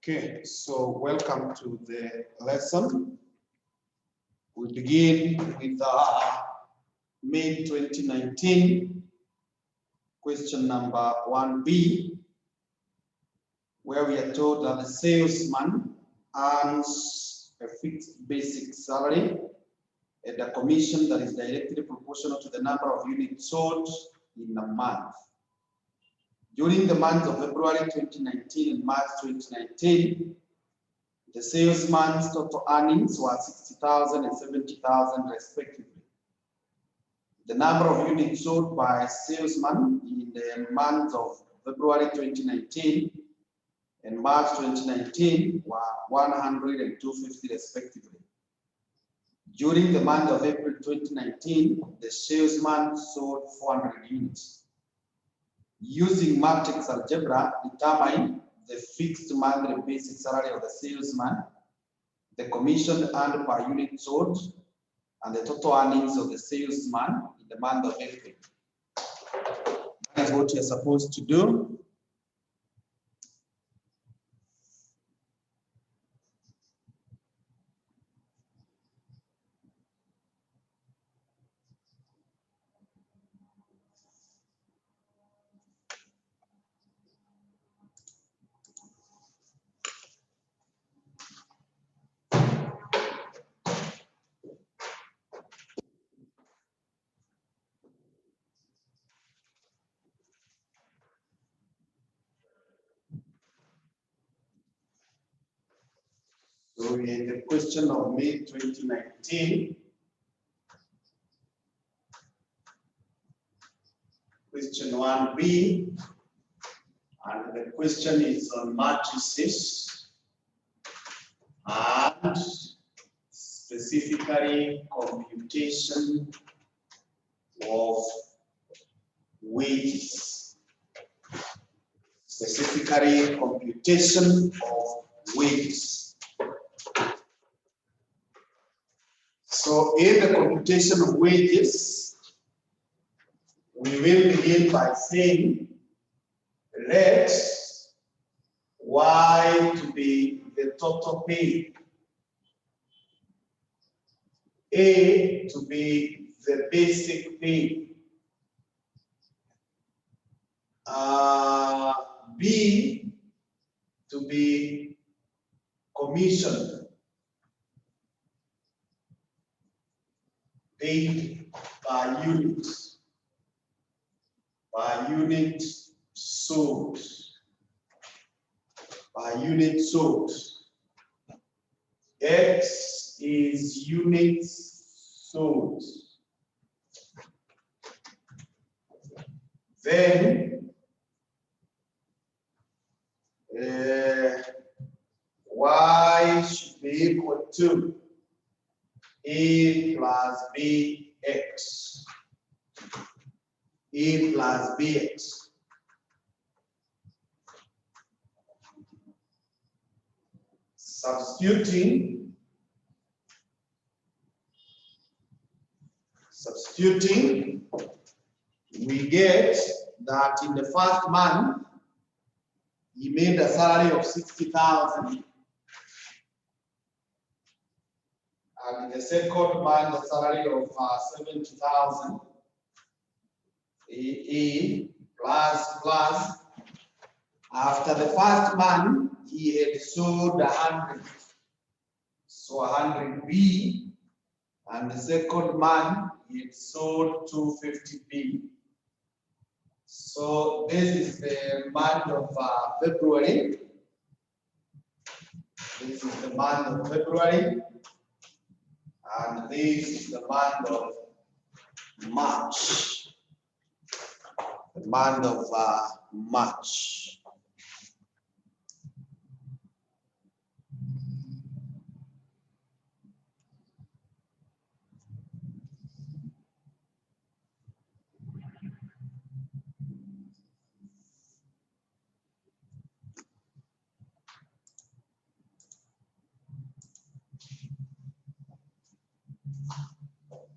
Okay, so welcome to the lesson. We begin with May 2019, question number 1B, where we are told that the salesman earns a fixed basic salary and a commission that is directly proportional to the number of units sold in a month. During the months of February 2019 and March 2019, the salesman's total earnings were 60,000 and 70,000 respectively. The number of units sold by salesman in the months of February 2019 and March 2019 were 100 and 250 respectively. During the month of April 2019, the salesman sold 400 units. Using matrix algebra, determine the fixed monthly basic salary of the salesman, the commission earned per unit sold, and the total earnings of the salesman in the month of April. That is what you're supposed to do. So we had the question of May 2019. Question 1B. And the question is on matrices and specifically computation of wages. Specifically computation of wages. So in the computation of wages, we will begin by saying let Y to be the total pay, A to be the basic pay, B to be commission paid per unit sold, per unit sold. X is units sold. Then Y should be equal to A plus BX. A plus BX. Substituting, we get that in the first month, he made a salary of 60,000. And in the second month, a salary of 70,000. A plus. After the first month, he had sold 100. So 100B. And the second month, he had sold 250B. So this is the month of February. This is the month of February. And this is the month of March. The month of March.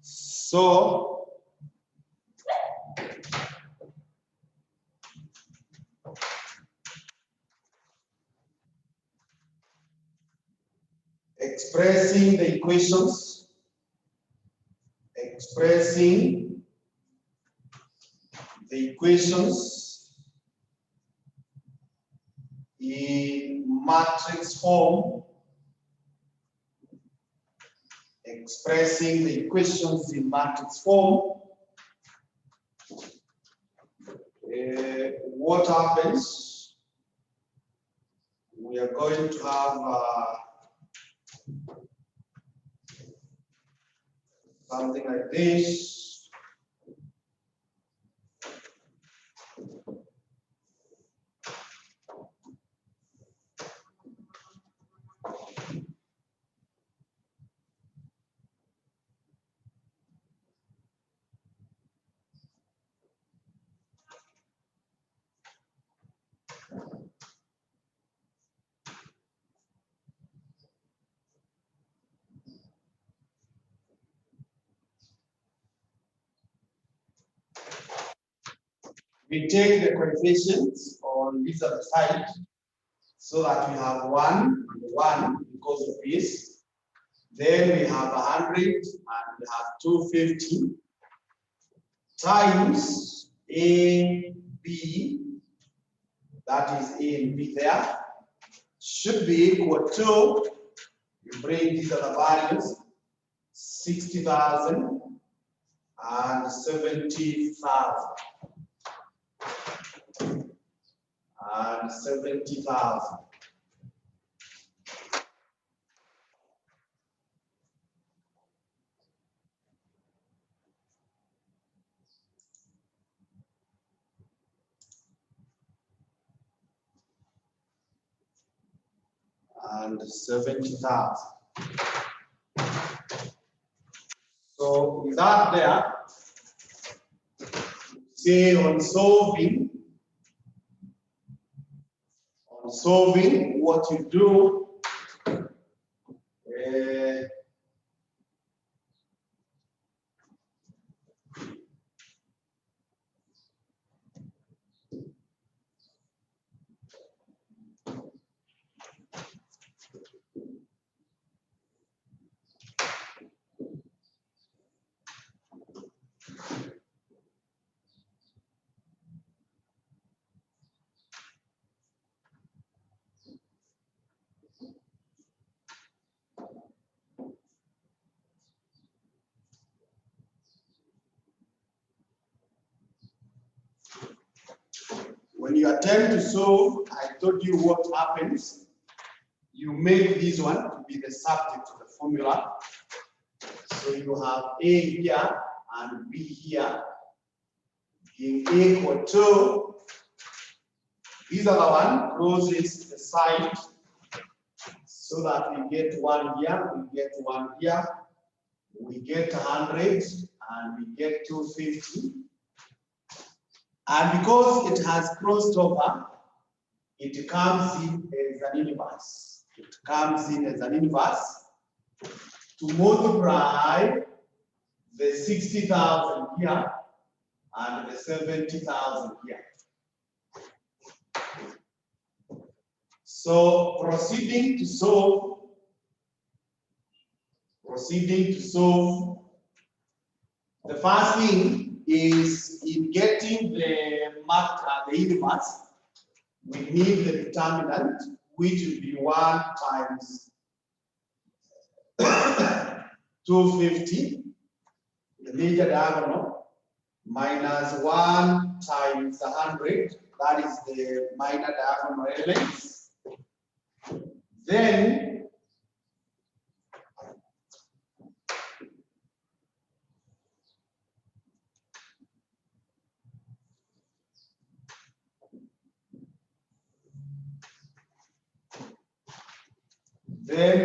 So expressing the equations, in matrix form, expressing the equations in matrix form. What happens? We are going to have something like this. We take the coefficients on this other side so that we have 1 and 1 because of this. Then we have 100 and we have 250 times A, B, that is A and B there, should be equal to, you bring these other values, 60,000 and 70,000. And 70,000. And 70,000. So with that there, say on solving what you do, when you attempt to solve, I told you what happens. You make this one to be the subject of the formula. So you have A here and B here, being equal to, this other one crosses the side so that we get 1 here, we get 1 here, we get 100 and we get 250. And because it has crossed over, it comes in as an inverse. It comes in as an inverse to multiply the 60,000 here and the 70,000 here. So proceeding to solve, the first thing is in getting the inverse, we need the determinant, which will be 1 times 250, the major diagonal, minus 1 times 100, that is the minor diagonal elements. Then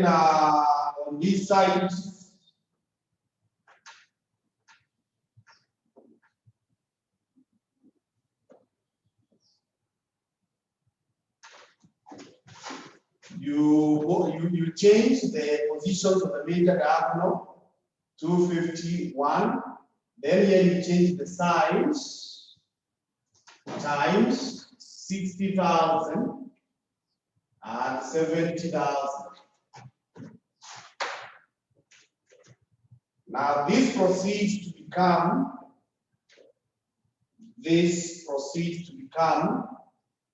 on this side, you change the positions of the major diagonal, 251. Then here you change the size times 60,000 and 70,000. Now this proceeds to become,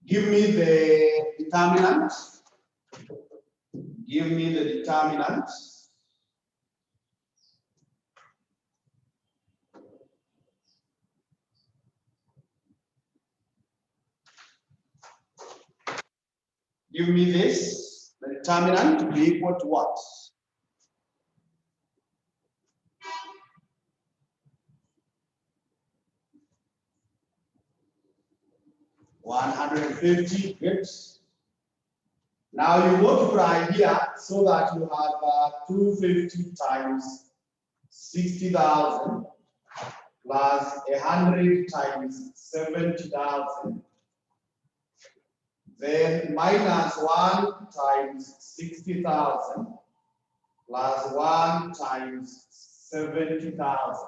give me the determinant. Give me the determinant. Give me this, the determinant to be equal to what? $150, good. Now you multiply here so that you have 250 times 60,000 plus 100 times 70,000. Then minus 1 times 60,000 plus 1 times 70,000.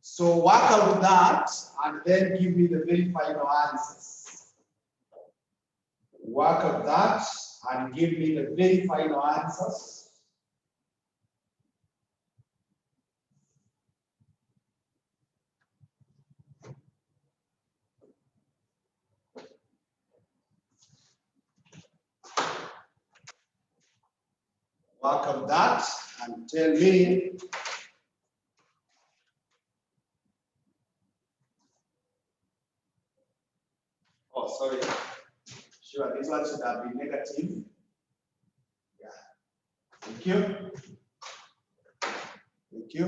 So work out that and then give me the very final answers. Work out that and give me the very final answers. Work out that and tell me. Oh, sorry. Sure, this one should have been negative. Yeah. Thank you. Thank you.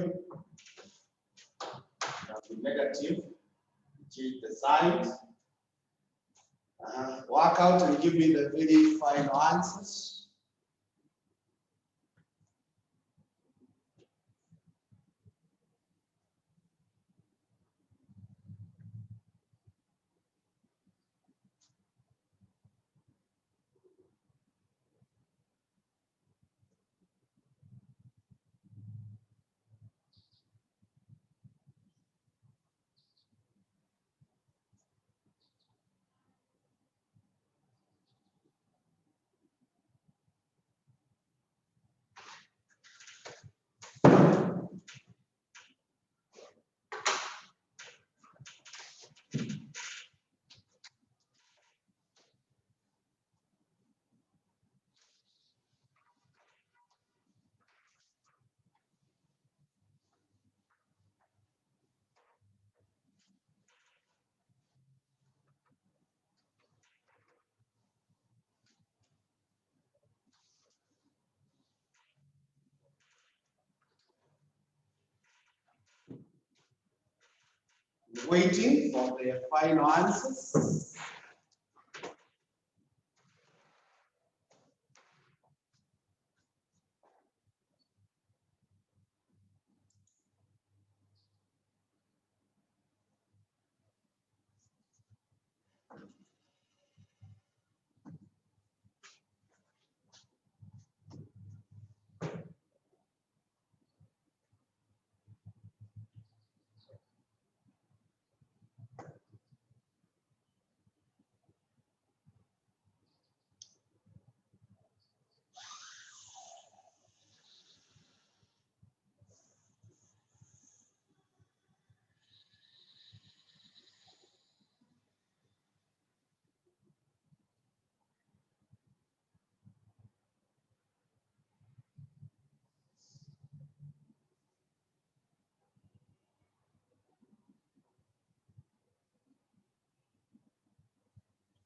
Should have been negative. Change the sign. Work out and give me the very final answers. Waiting for the final answers.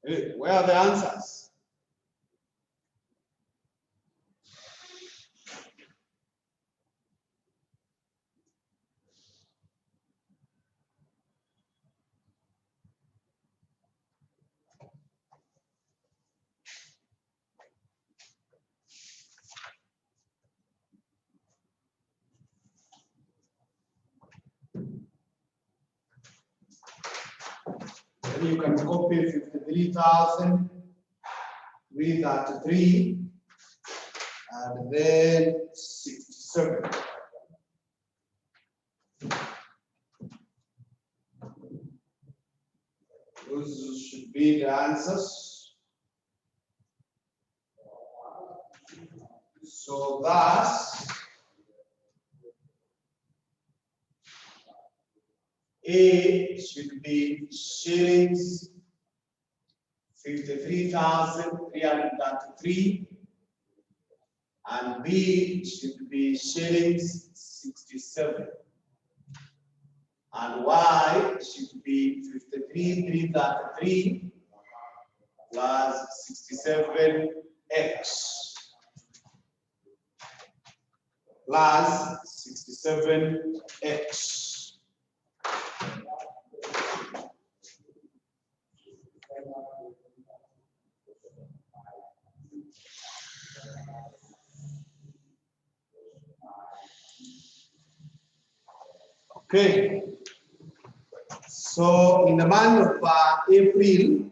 Hey, where are the answers? Then you can copy 53,333 and then 67. Those should be the answers. So thus, A should be shillings 53,333, and B should be shillings 67, and Y should be 53,333 plus 67x plus 67x. Okay, so in the month of April,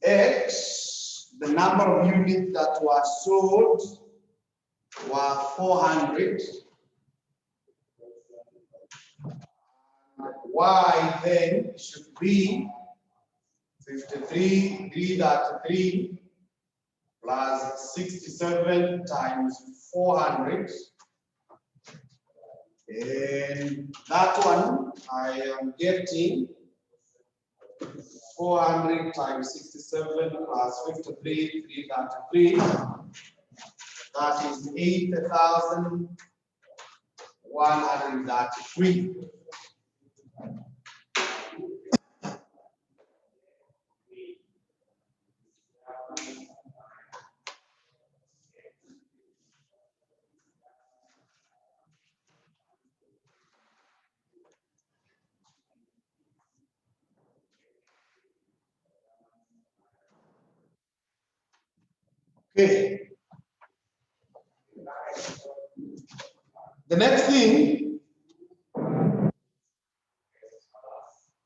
X, the number of units that were sold were 400. Y then should be 53,333 plus 67 times 400. And that one I am getting 400 times 67 plus 53,333. That is 8,133. Okay. The next thing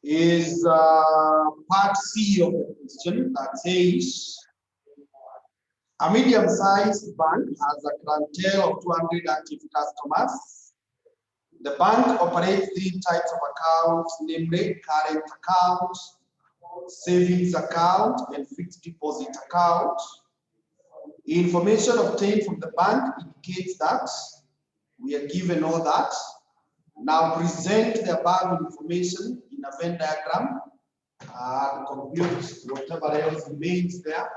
is part C of the question that says a medium-sized bank has a clientele of 200 active customers. The bank operates 3 types of accounts, namely current account, savings account, and fixed deposit account. Information obtained from the bank indicates that we are given all that. Now present the above information in a Venn diagram and compute whatever else remains there.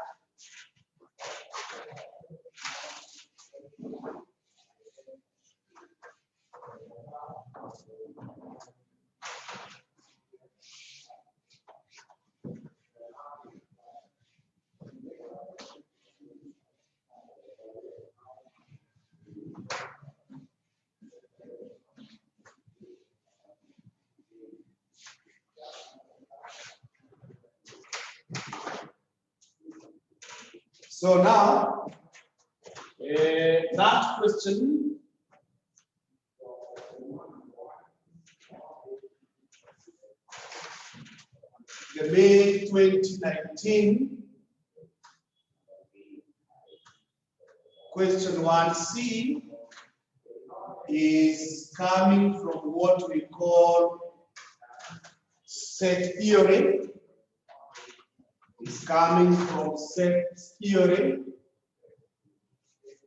So now, that question the May 2019 question 1C is coming from what we call set theory. It's coming from set theory.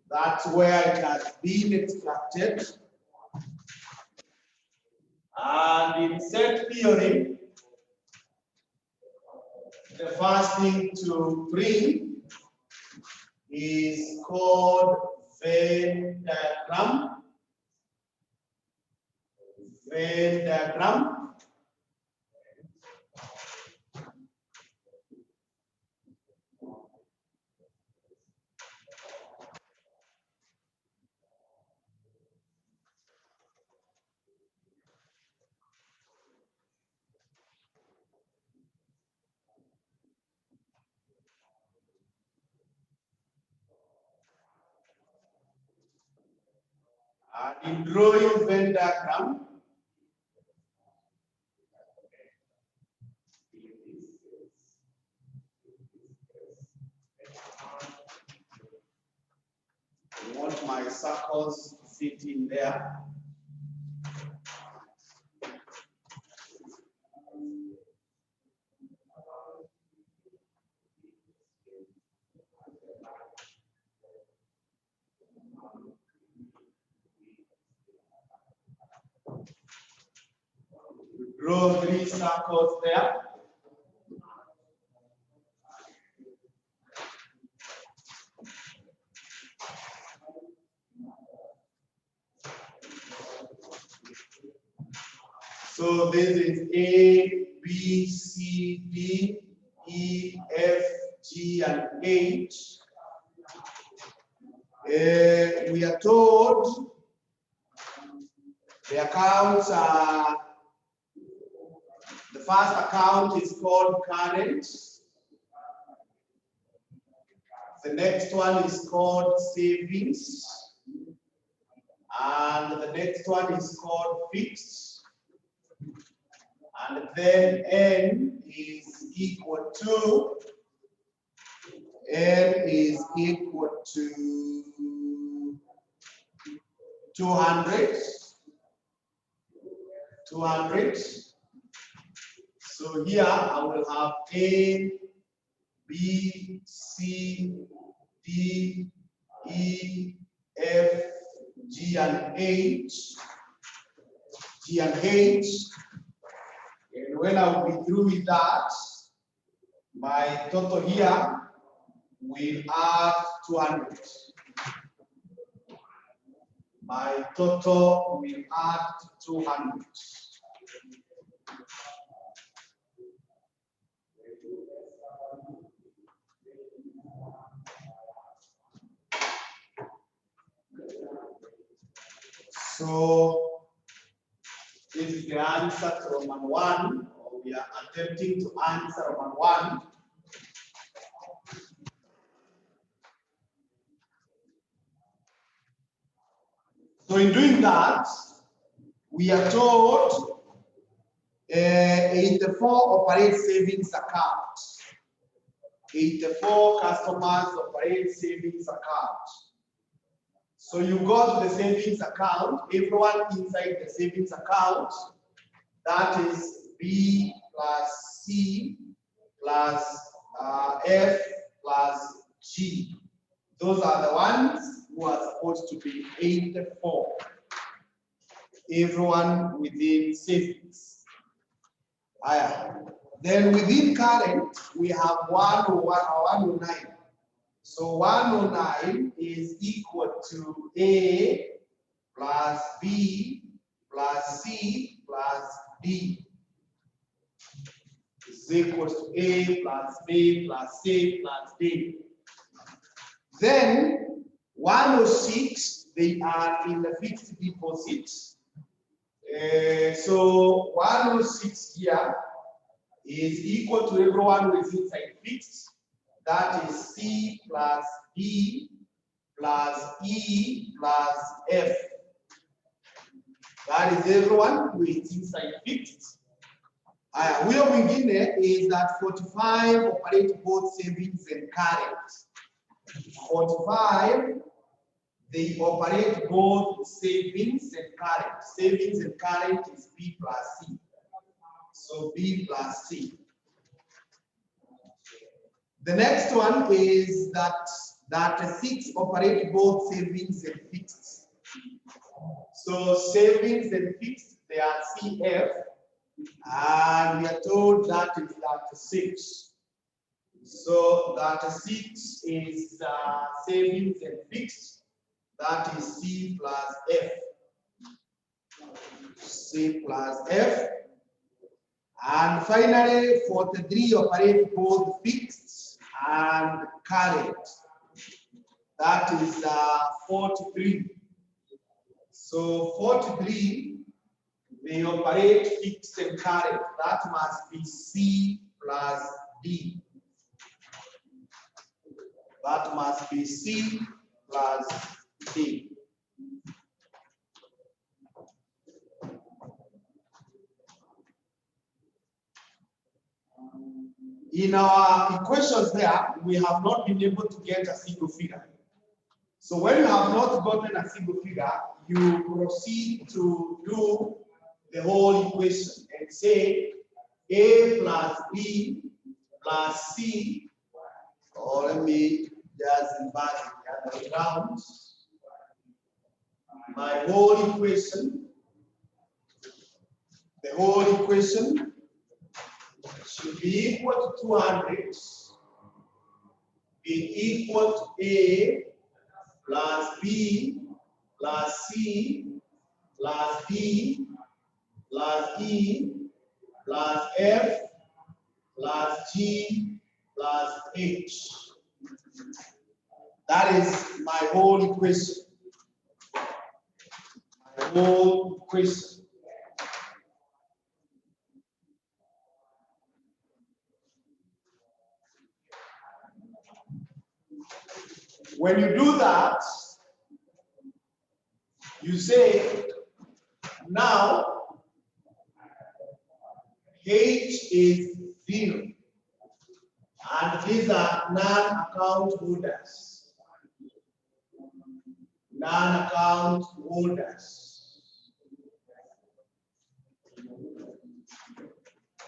That's where it has been extracted. And in set theory, the first thing to bring is called Venn diagram. Venn diagram. In drawing Venn diagram, I want my circles to fit in there. Draw 3 circles there. So this is A, B, C, D, E, F, G, and H. We are told the accounts are, the first account is called current. The next one is called savings. And the next one is called fixed. And then N is equal to 200. 200. So here I will have A, B, C, D, E, F, G, and H. G and H. And when I will be through with that, my total here will add 200. My total will add 200. So this is the answer to Roman 1, or we are attempting to answer Roman 1. So in doing that, we are told 84 operate savings account. 84 customers operate savings account. So you go to the savings account, everyone inside the savings account, that is B plus C plus F plus G. Those are the ones who are supposed to be 84. Everyone within savings. Then within current, we have 109. So 109 is equal to A plus B plus C plus D. Is equal to A plus B plus C plus D. Then 106, they are in the fixed deposit. So 106 here is equal to everyone who is inside fixed. That is C plus D plus E plus F. That is everyone who is inside fixed. Where we begin is that 45 operate both savings and current. 45, they operate both savings and current. Savings and current is B plus C. So B plus C. The next one is that 6 operate both savings and fixed. So savings and fixed, they are CF, and we are told that is that 6. So that 6 is savings and fixed. That is C plus F. C plus F. And finally, 43 operate both fixed and current. That is 43. So 43, they operate fixed and current. That must be C plus D. That must be C plus D. In our equations there, we have not been able to get a single figure. So when you have not gotten a single figure, you proceed to do the whole equation and say A plus B plus C, or let me just invert it the other way around. My whole equation, the whole equation should be equal to 200, being equal to A plus B plus C plus D plus E plus F plus G plus H. That is my whole equation. My whole equation. When you do that, you say, now H is 0, and these are non-account holders. Non-account holders.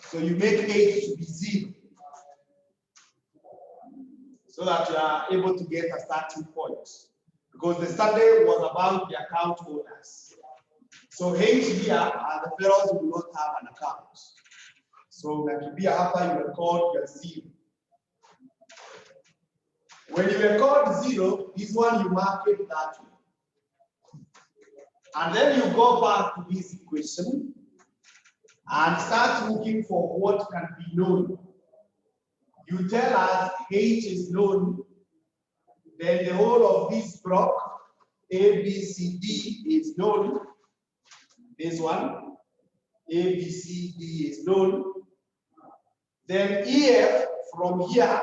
So you make H to be 0, so that you are able to get a starting point. Because the study was about the account holders. So H here are the fellows who do not have an account. So that be after you record your 0. When you record 0, this one you mark it that way. And then you go back to this equation and start looking for what can be known. You tell us H is known, then the whole of this block, A, B, C, D is known. This one, A, B, C, D is known. Then EF from here,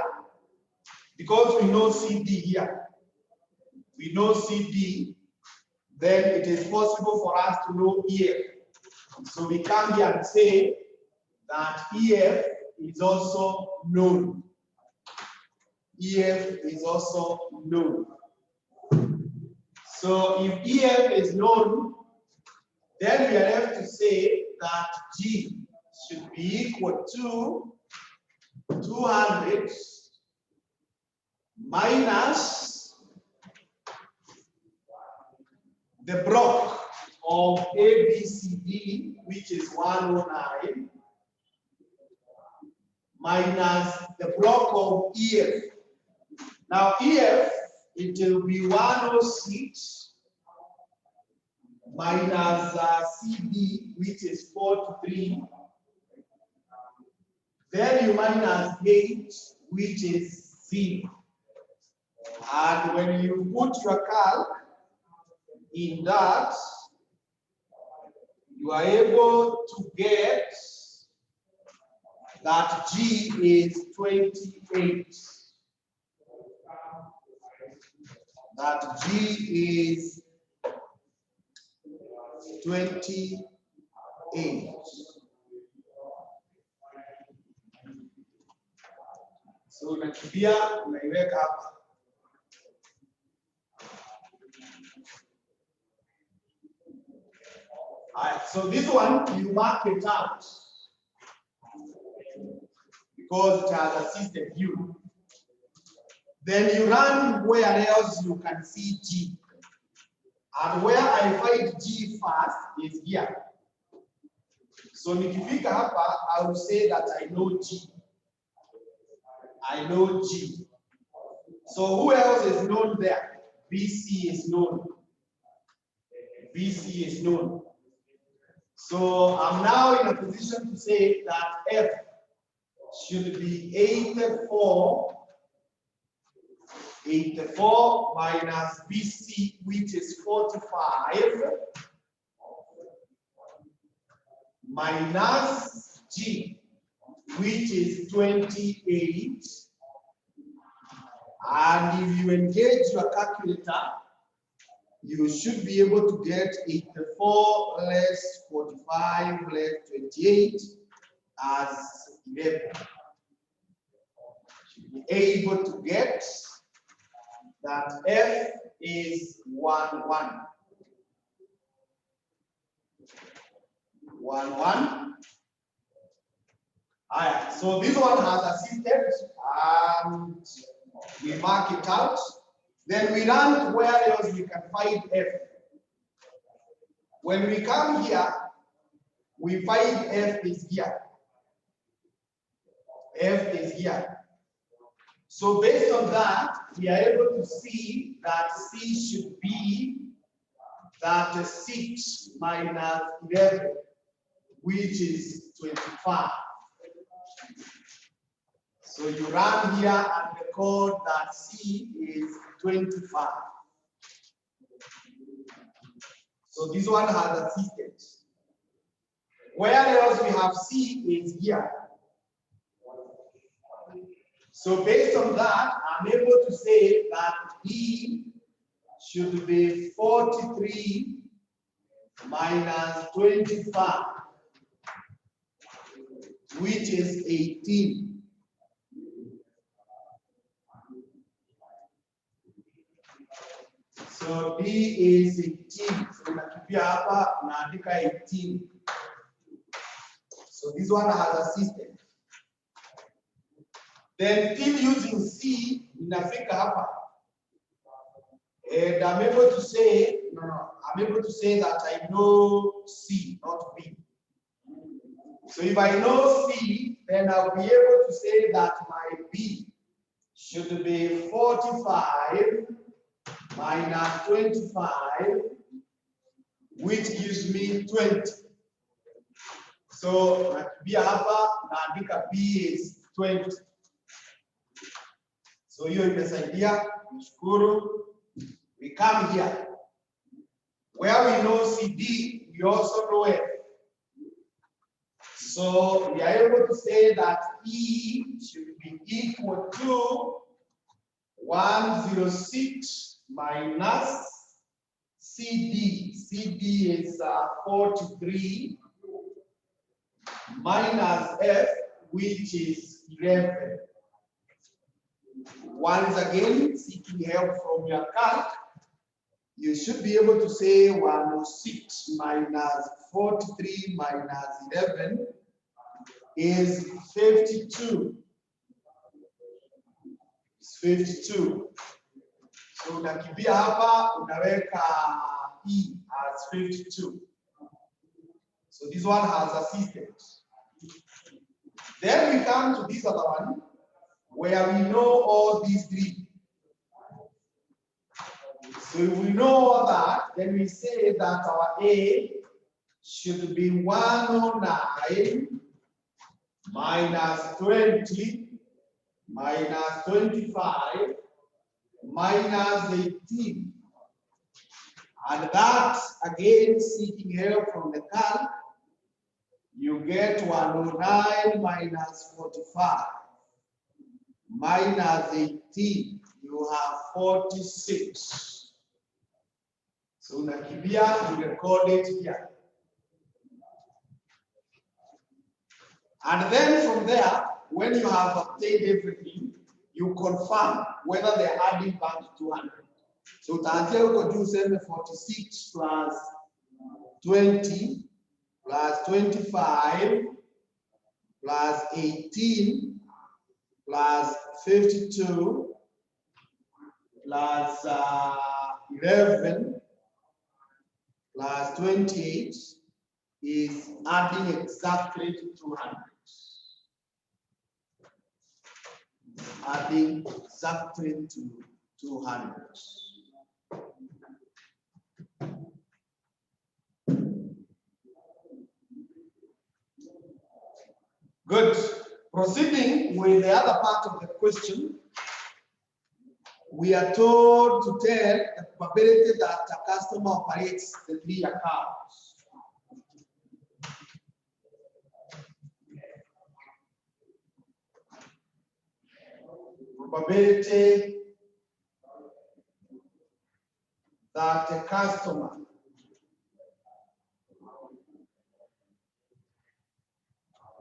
because we know CD here, we know CD, then it is possible for us to know EF. So we come here and say that EF is also known. EF is also known. So if EF is known, then we are left to say that G should be equal to 200 minus the block of ABCD, which is 109, minus the block of EF. Now EF, it will be 106 minus CD, which is 43. Then you minus H, which is 0. And when you put your calc in that, you are able to get that G is 28. That G is 28. So nakimbia unaiweka hapa. Alright, so this one you mark it out because it has a system view. Then you run where else you can see G. And where I find G first is here. So nikifika hapa, I will say that I know G. I know G. So who else is known there? BC is known. BC is known. So I'm now in a position to say that F should be 84 minus BC, which is 45, minus G, which is 28. And if you engage your calculator, you should be able to get 84 less 45 less 28 as 11. be able to get that F is 1, 1. 1, 1. Alright, so this one has assisted and we mark it out. Then we learn where else we can find F. When we come here, we find F is here. F is here. So based on that, we are able to see that C should be 36 minus 11, which is 25. So you run here and record that C is 25. So this one has assisted. Where else we have C is here. So based on that, I'm able to say that D should be 43 minus 25, which is 18. So D is 18. So nakipia hapa naandika 18. So this one has assisted. Then still using C, ninafika hapa. And I'm able to say, I'm able to say that I know C, not B. So if I know C, then I'll be able to say that my B should be 45 minus 25, which gives me 20. So B hapa naandika B is 20. So hiyo imesaidia, nashukuru. We come here. Where we know CD, we also know F. So we are able to say that E should be equal to 106 minus CD. CD is 43 minus F, which is 11. Once again, seeking help from your calc, you should be able to say 106 minus 43 minus 11 is 52. It's 52. So unakimbia hapa, unaweka E as 52. So this one has assisted. Then we come to this other one, where we know all these three. So if we know all that, then we say that our A should be 109 minus 20 minus 25 minus 18. And that, again, seeking help from the calc, you get 109 minus 45 minus 18. You have 46. So unakimbia, you record it here. And then from there, when you have obtained everything, you confirm whether they're adding back to 200. So utaanzia huko juu useme 46 plus 20 plus 25 plus 18 plus 52 plus 11 plus 28 is adding exactly to 200. Adding exactly to 200. Good. Proceeding with the other part of the question, we are told to tell the probability that a customer operates the 3 accounts. Probability that a customer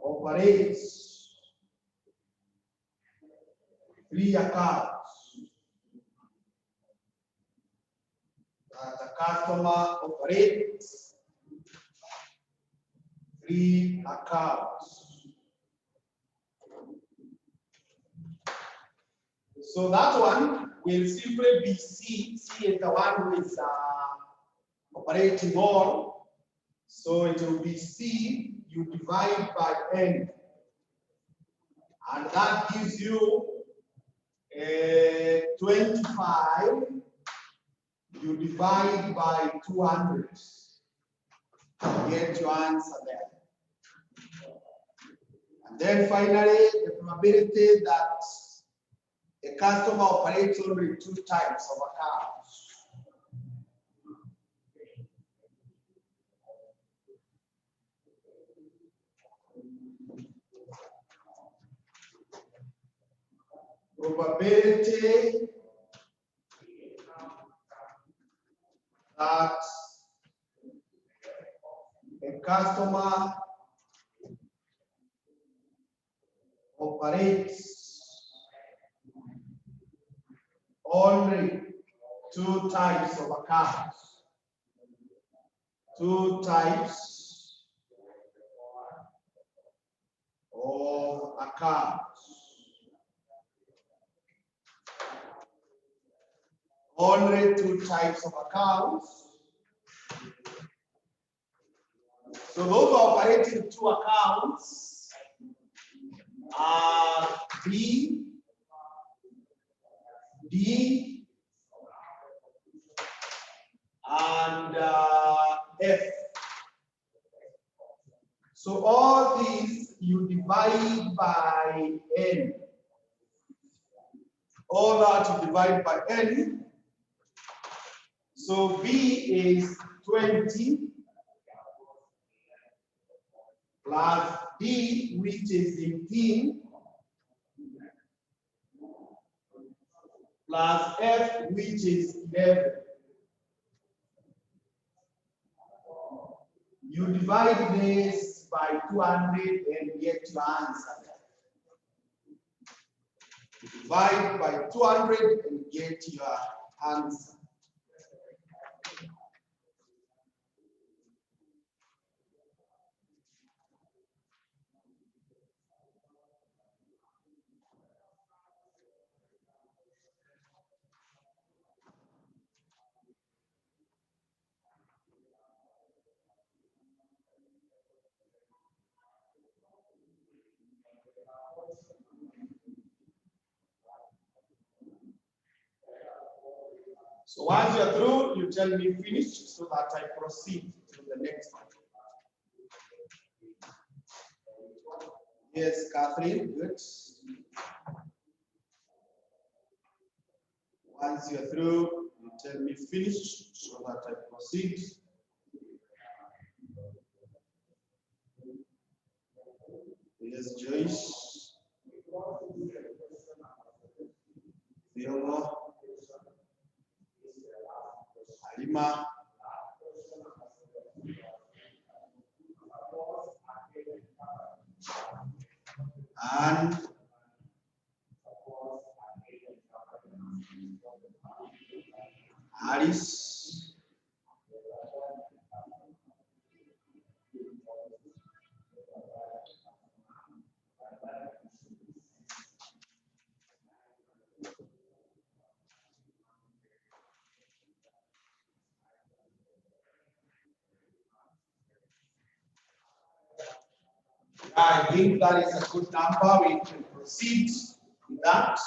operates 3 accounts that the customer operates. 3 accounts. So that one will simply be C. C is the one who is operating all. So it will be C, you divide by N. And that gives you 25, you divide by 200. Get your answer there. And then finally, the probability that a customer operates only 2 types of accounts. Probability that a customer operates only 2 types of accounts. 2 types of accounts. Only 2 types of accounts. So those who are operating 2 accounts are B, D, and F. So all these you divide by N. All that you divide by N. So B is 20 plus D, which is 18, plus F, which is 11. You divide this by 200 and get your answer. You divide by 200 and get your answer. So once you're through, you tell me finished so that I proceed to the next one. Yes, Catherine, good. Once you're through, you tell me finished so that I proceed. Yes, Joyce. Theodore. Halima. And Alice. I think that is a good number. We can proceed with that.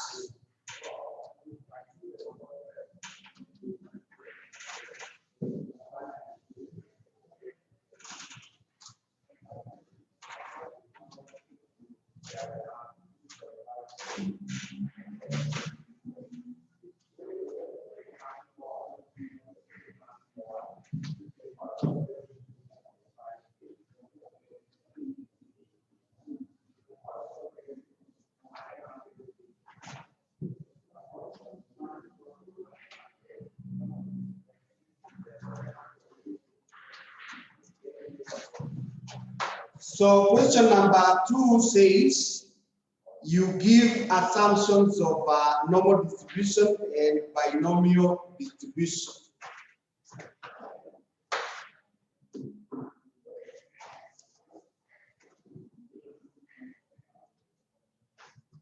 So question number 2 says, you give assumptions of normal distribution and binomial distribution.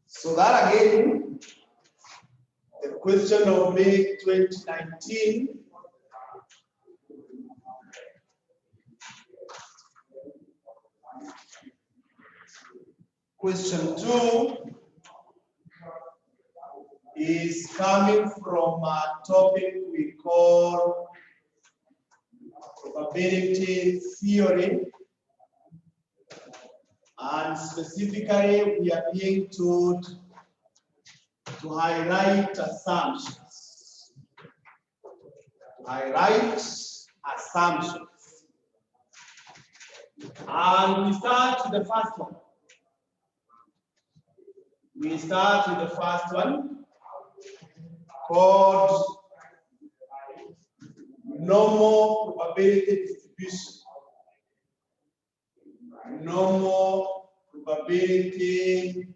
So that again, the question of May 2019. Question 2 is coming from a topic we call probability theory. And specifically, we are being told to highlight assumptions. Highlight assumptions. And we start with the first one. We start with the first one called normal probability distribution. Normal probability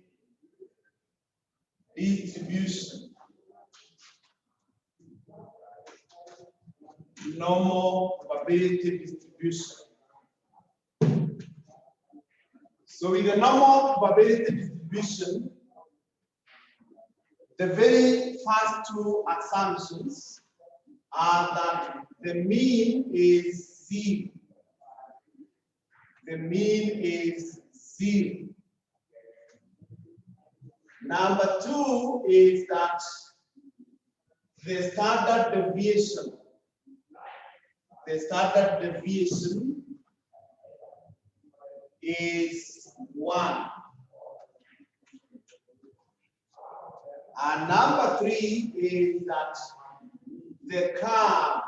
distribution. Normal probability distribution. So with the normal probability distribution, the very first two assumptions are that the mean is 0. The mean is 0. Number 2 is that the standard deviation is 1. And number 3 is that the curve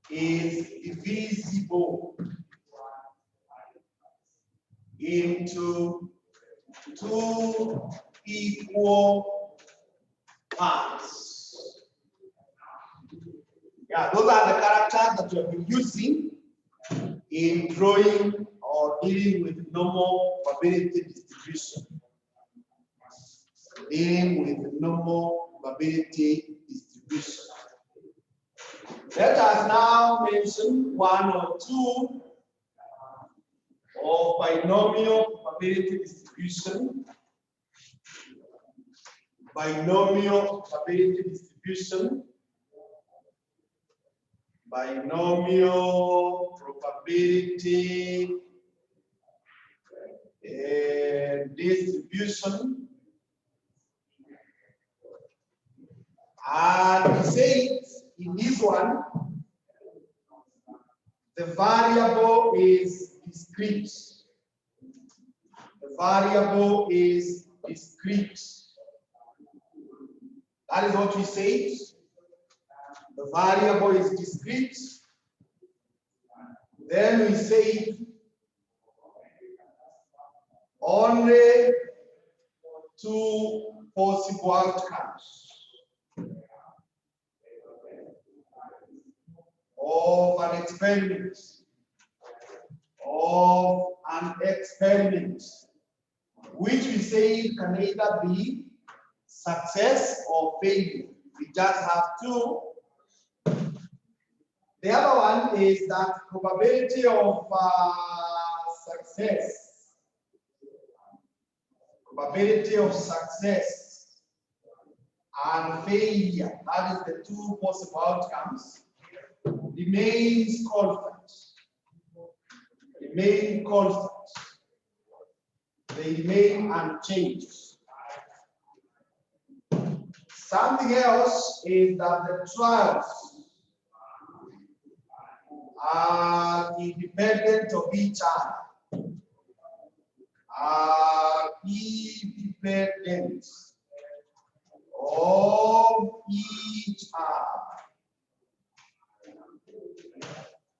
is divisible into 2 equal parts. Yeah, those are the characters that you have been using in drawing or dealing with normal probability distribution. Dealing with normal probability distribution. Let us now mention 1 or 2 of binomial probability distribution. Binomial probability distribution. Binomial probability distribution. And we say in this one, the variable is discrete. The variable is discrete. That is what we say. The variable is discrete. Then we say only 2 possible outcomes of an experiment, which we say can either be success or failure. We just have 2. The other one is that probability of success. Probability of success and failure, that is the 2 possible outcomes, remains constant. Remain constant. They remain unchanged. Something else is that the trials are independent of each other. Are independent of each other.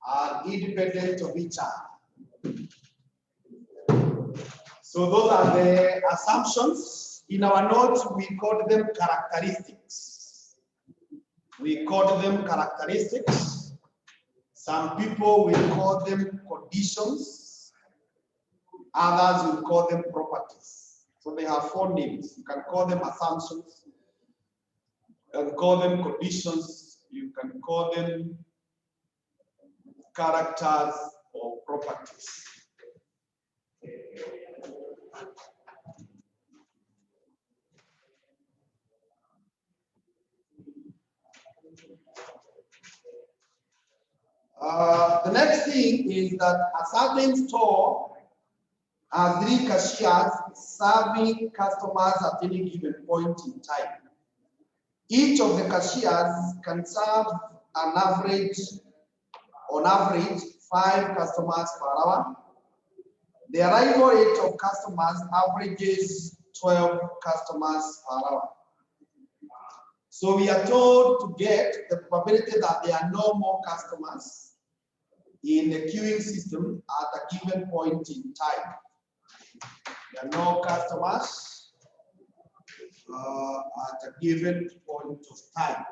Are independent of each other. So those are the assumptions. In our notes, we call them characteristics. We call them characteristics. Some people will call them conditions. Others will call them properties. So they have 4 names. You can call them assumptions. You can call them conditions. You can call them characters or properties. The next thing is that a certain store has 3 cashiers serving customers at any given point in time. Each of the cashiers can serve on average 5 customers per hour. The arrival rate of customers averages 12 customers per hour. So we are told to get the probability that there are no more customers in the queuing system at a given point in time. There are no customers at a given point of time.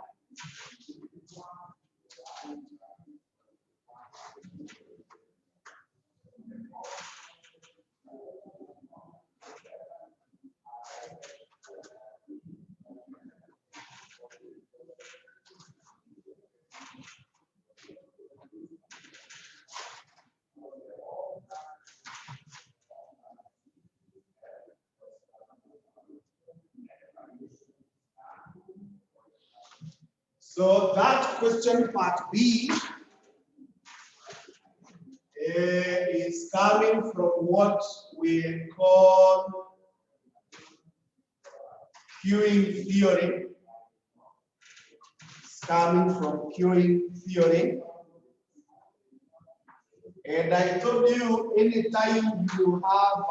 So that question part B is coming from what we call queuing theory. It's coming from queuing theory. And I told you anytime you have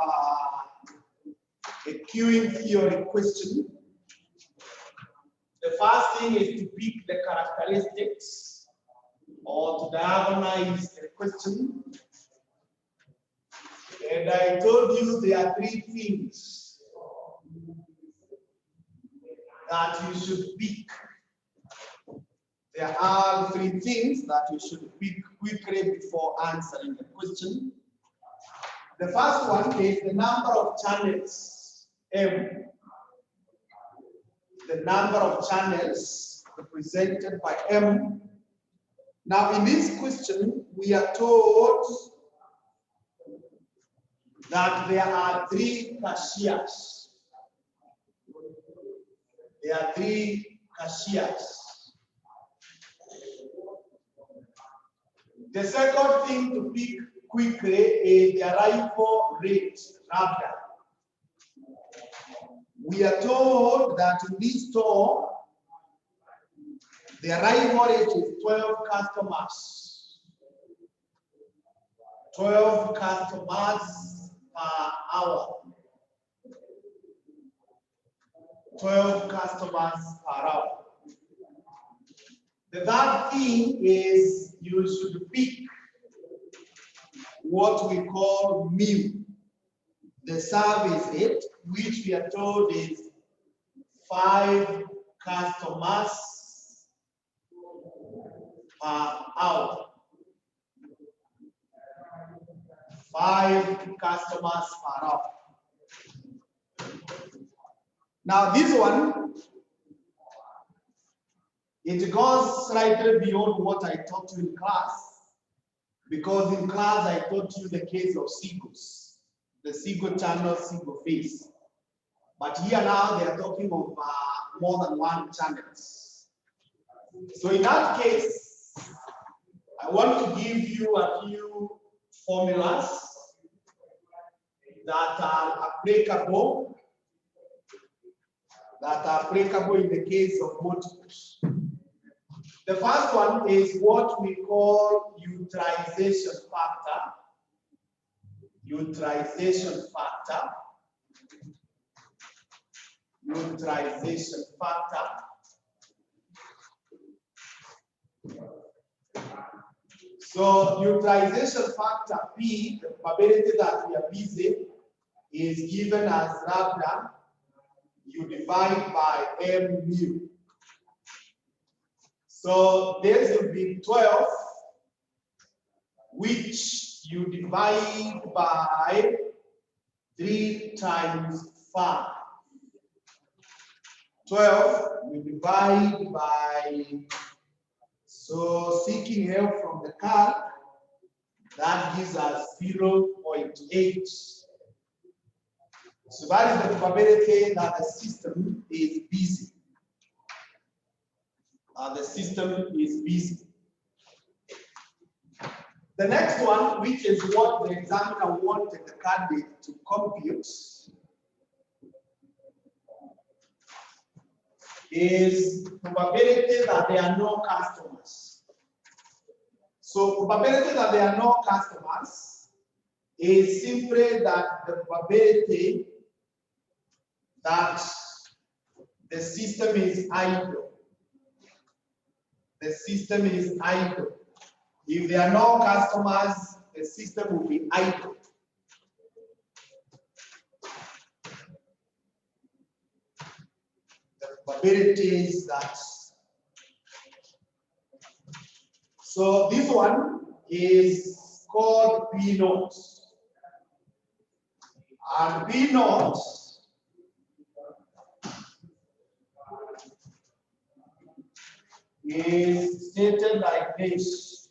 a queuing theory question, the first thing is to pick the characteristics or to diagonalize the question. And I told you there are 3 things that you should pick. There are 3 things that you should pick quickly before answering the question. The first one is the number of channels, M. The number of channels represented by M. Now, in this question, we are told that there are 3 cashiers. There are 3 cashiers. The second thing to pick quickly is the arrival rate, RABDA. We are told that in this store, the arrival rate is 12 customers. 12 customers per hour. 12 customers per hour. The third thing is you should pick what we call mu, the service rate, which we are told is 5 customers per hour. 5 customers per hour. Now this one, it goes slightly beyond what I taught you in class, because in class I taught you the case of SIGOs, the SIGO channel, SIGO phase. But here now they are talking of more than 1 channels. So in that case, I want to give you a few formulas that are applicable in the case of multiples. The first one is what we call utilization factor. Utilization factor. Utilization factor. So utilization factor P, the probability that we are busy, is given as lambda. You divide by M mu. So this will be 12, which you divide by 3 times 5. 12, we divide by, so seeking help from the calc, that gives us 0.8. So that is the probability that the system is busy. The system is busy. The next one, which is what the examiner wanted the candidate to compute, is probability that there are no customers. So probability that there are no customers is simply that the probability that the system is idle. The system is idle. If there are no customers, the system will be idle. The probability is that. So this one is called P naught. And P naught is stated like this.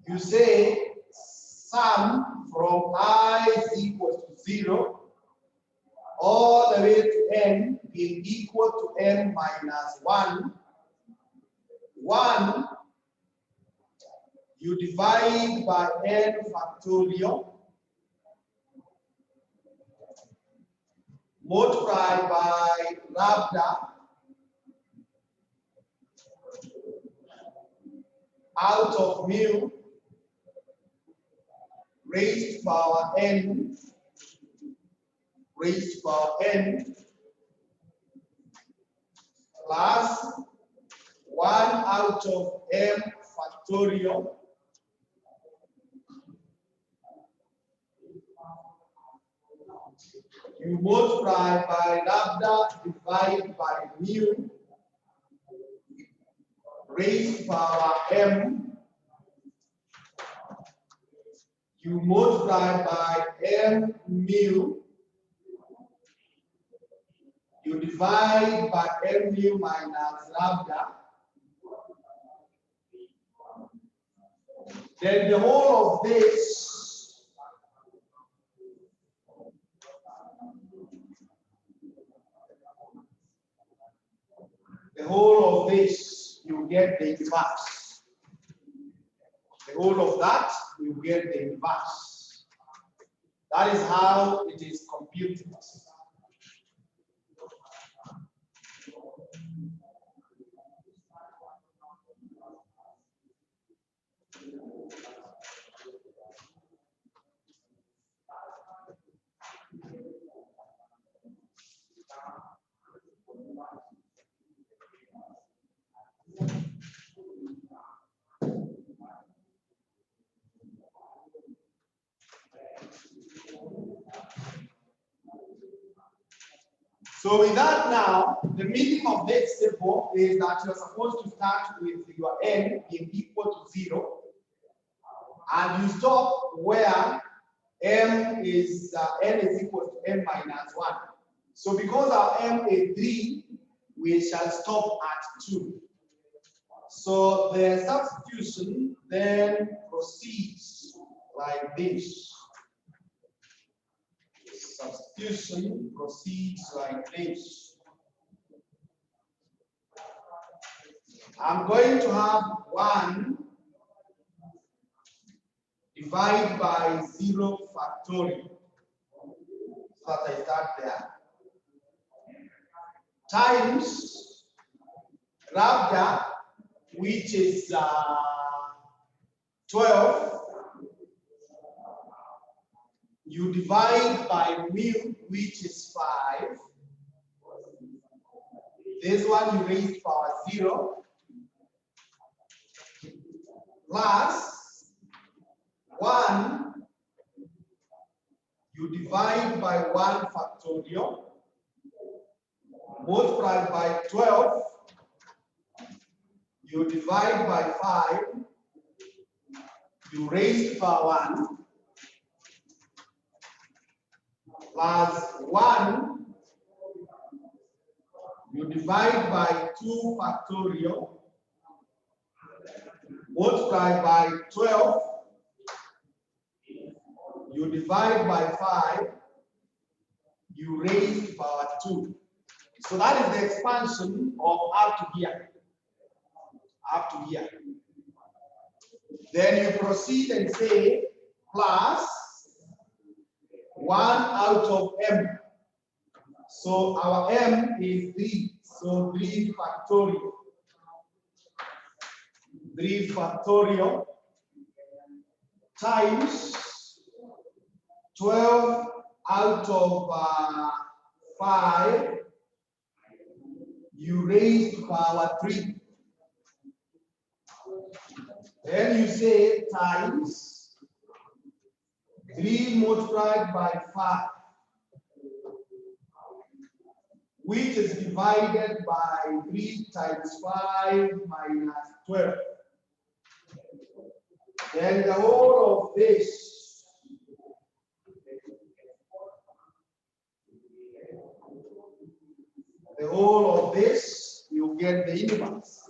You say sum from I is equal to 0 all the way to n being equal to n minus 1. 1, you divide by n factorial, multiply by lambda out of mu raised to power n plus 1 out of m factorial you multiply by lambda divided by mu raised to power m, you multiply by m mu, you divide by m mu minus lambda, then the whole of this you get the inverse. The whole of that you get the inverse. That is how it is computed. So with that now, the meaning of this symbol is that you're supposed to start with your n being equal to 0, and you stop where n is equal to n minus 1. So because our m is 3, we shall stop at 2. So the substitution then proceeds like this. Substitution proceeds like this. I'm going to have 1 divided by 0 factorial. So that I start there. Times lambda, which is 12. You divide by mu, which is 5. This one you raise to power 0. Plus 1, you divide by 1 factorial. Multiplied by 12. You divide by 5. you raise power 1 plus 1 you divide by 2 factorial multiplied by 12 you divide by 5 you raise power 2. So that is the expansion of up to here. Up to here. Then you proceed and say plus 1 out of m. So our m is 3. So 3 factorial. 3 factorial times 12 out of 5 you raise to power 3. Then you say times 3 multiplied by 5, which is divided by 3 times 5 minus 12. Then the whole of this you get the inverse.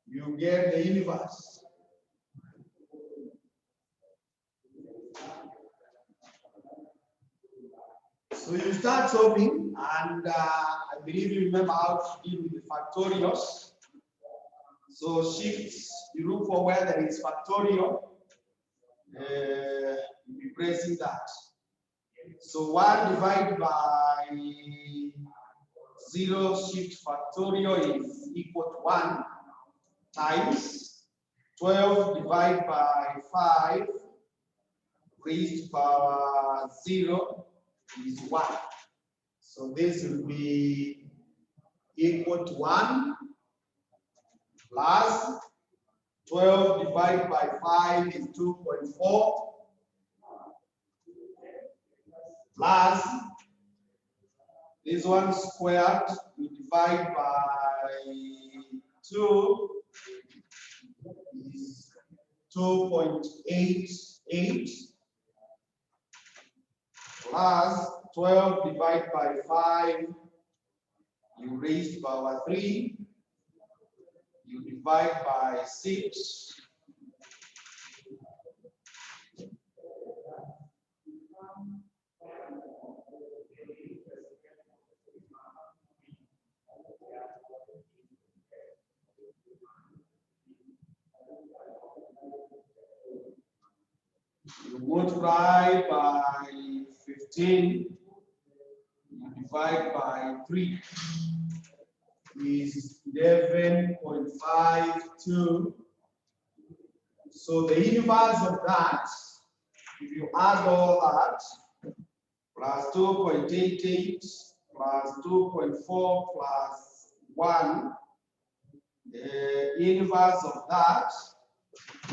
You get the inverse. So you start solving, and I believe you remember how to deal with the factorials. So shifts, you look for where there is factorial, you'll be pressing that. So 1 divided by 0 shift factorial is equal to 1 times 12 divided by 5 raised to power 0 is 1. So this will be equal to 1 plus 12 divided by 5 is 2.4 plus this one squared you divide by 2 is 2.88 plus 12 divided by 5 you raise to power 3 you divide by 6 you multiply by 15 you divide by 3 is 11.52. So the inverse of that, if you add all that, plus 2.88 plus 2.4 plus 1, the inverse of that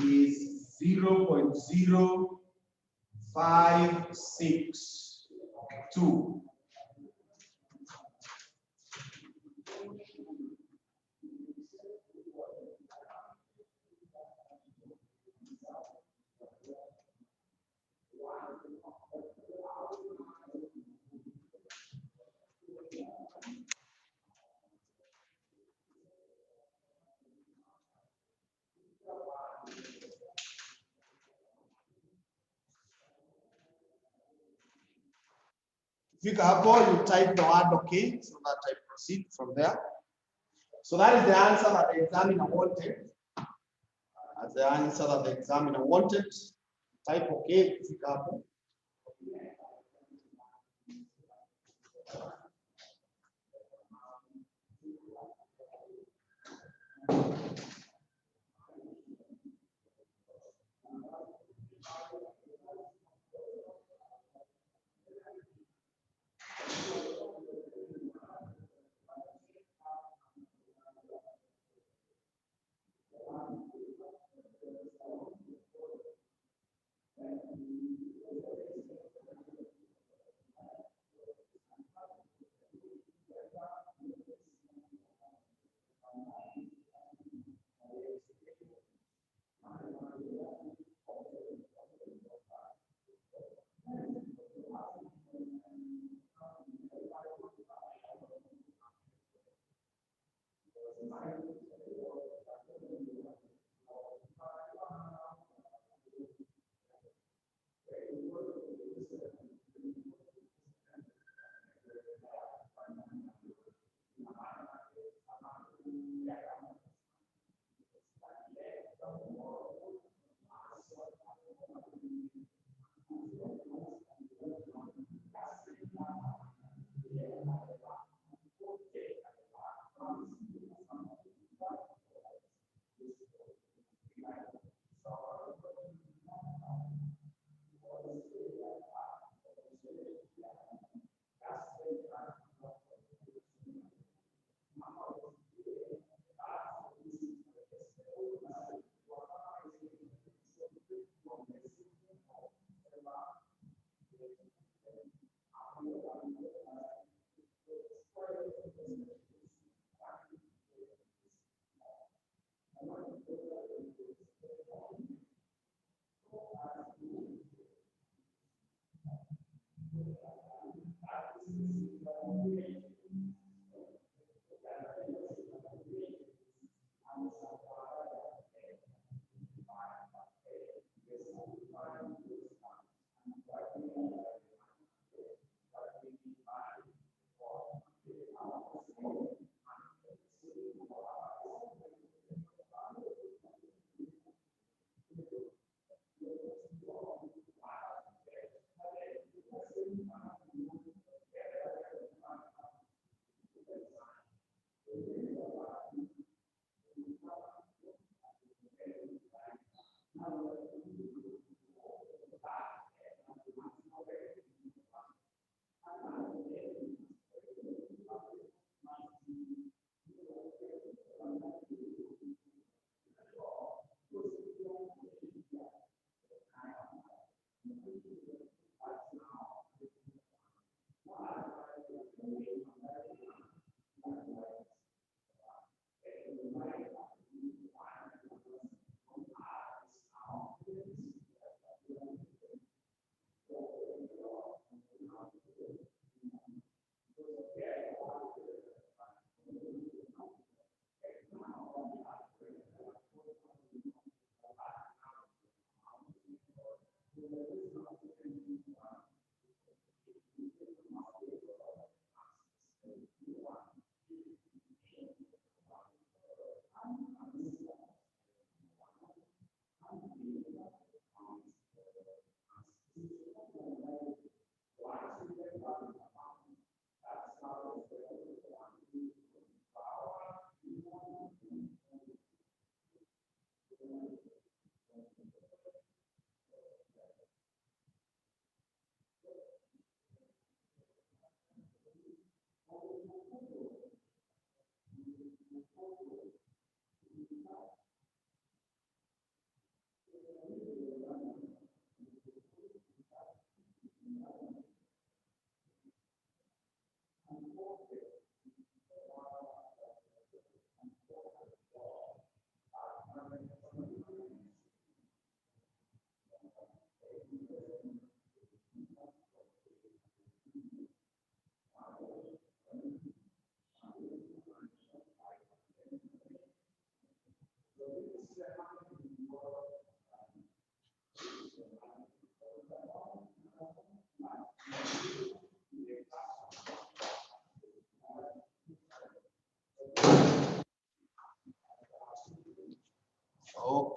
is 0.0562. Figure hapo, you type the word okay, so that I proceed from there. So that is the answer that the examiner wanted. That's the answer that the examiner wanted. Type okay, figure hapo.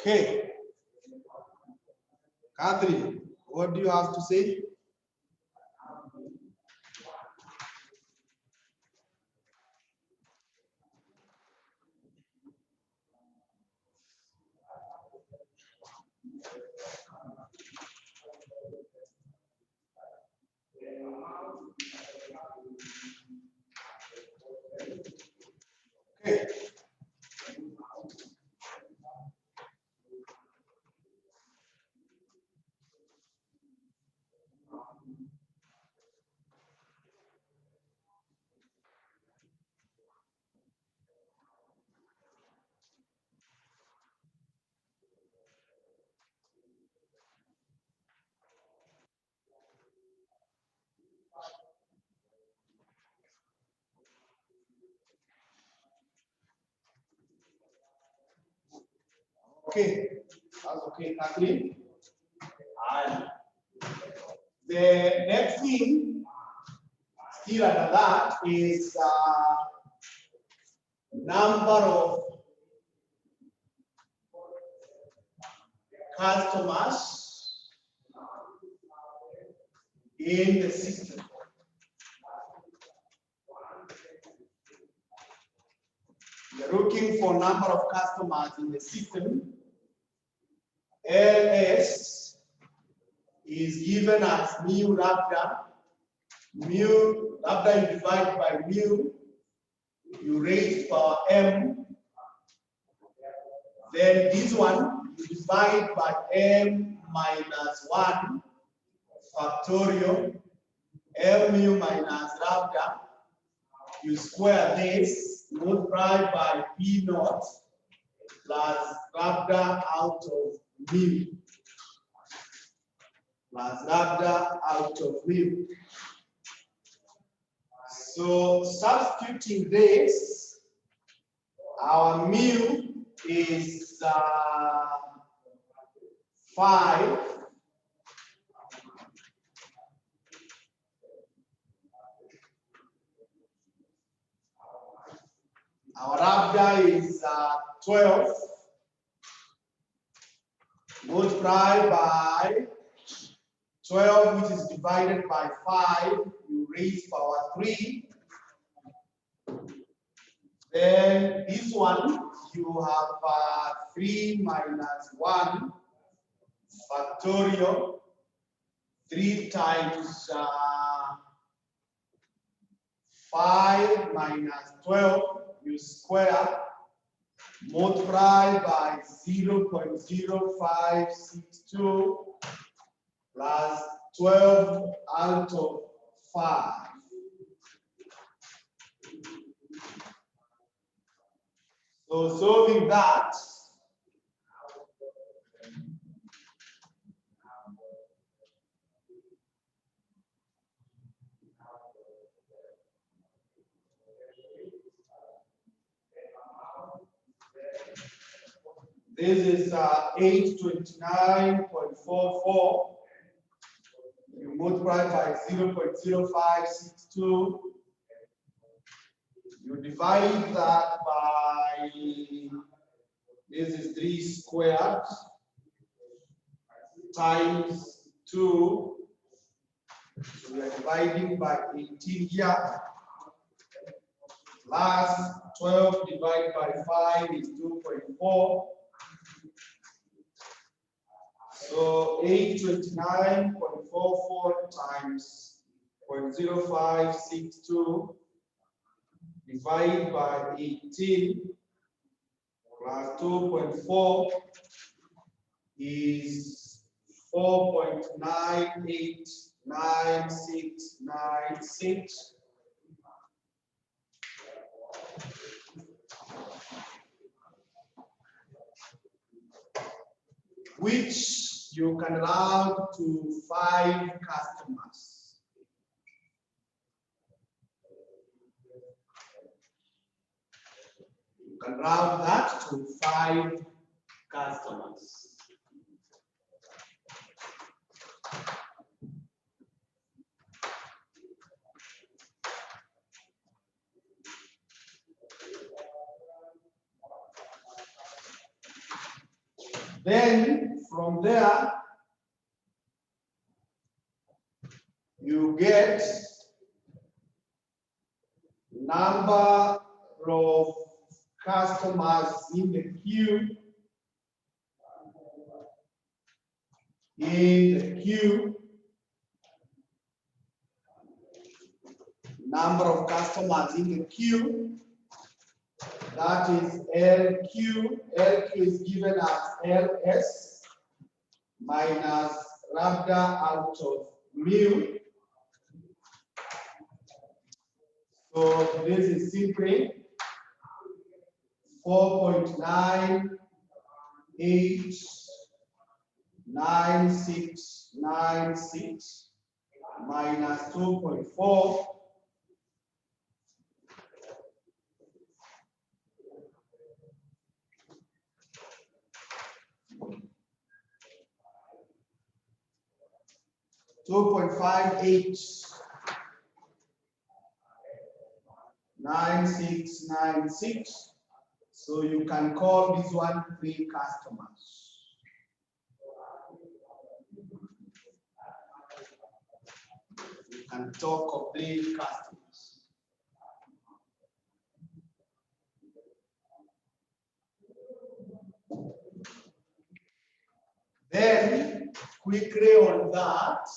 Okay. Catherine, what do you have to say? Okay. Okay, that's okay, Catherine. And the next thing, still under that, is number of customers in the system. You're looking for number of customers in the system. LS is given as mu lambda. Mu lambda you divide by mu, you raise power m. Then this one you divide by m minus 1 factorial, m mu minus lambda you square this, multiply by P naught plus lambda out of mu. Plus lambda out of mu. So substituting this, our mu is 5. Our lambda is 12. Multiplied by 12, which is divided by 5, you raise power 3. Then this one, you have 3 minus 1 factorial, 3 times 5 minus 12, you square, multiply by 0.0562 plus 12 out of 5. So solving that, this is 829.44. You multiply by 0.0562. You divide that by, this is 3 squared times 2. So we are dividing by 18 here. Plus 12 divided by 5 is 2.4. So 829.44 times 0.0562 divided by 18 plus 2.4 is 4.989696, which you can round to 5 customers. You can round that to 5 customers. Then from there, you get number of customers in the queue. Number of customers in the queue. That is LQ. LQ is given as LS minus lambda out of mu. So this is simply 4.989696 minus 2.4. 2.589696. So you can call this one 3 customers. You can talk of 3 customers. Then quickly on that,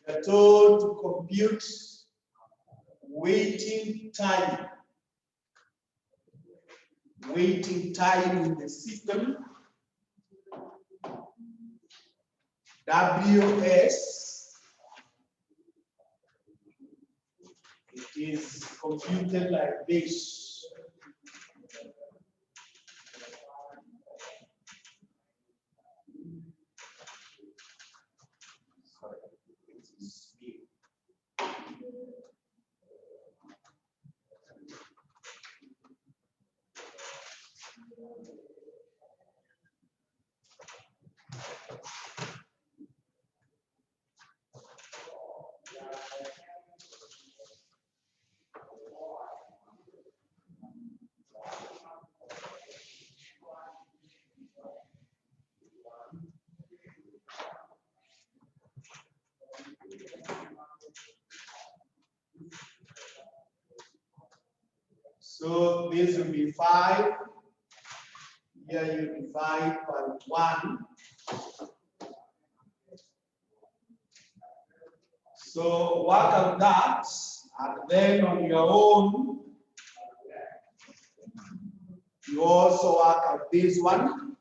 we are told to compute waiting time. waiting time in the system, WS, it is computed like this. So this will be 5. Here you divide by 1. So work out that, and then on your own, you also work out this one.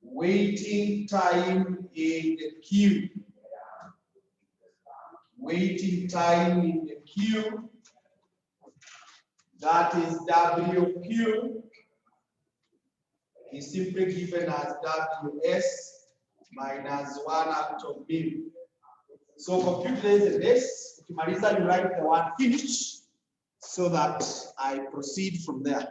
Waiting time in the queue. Waiting time in the queue. That is WQ is simply given as WS minus 1 up to min. So compute this. Ukimaliza, you write the one finish so that I proceed from there.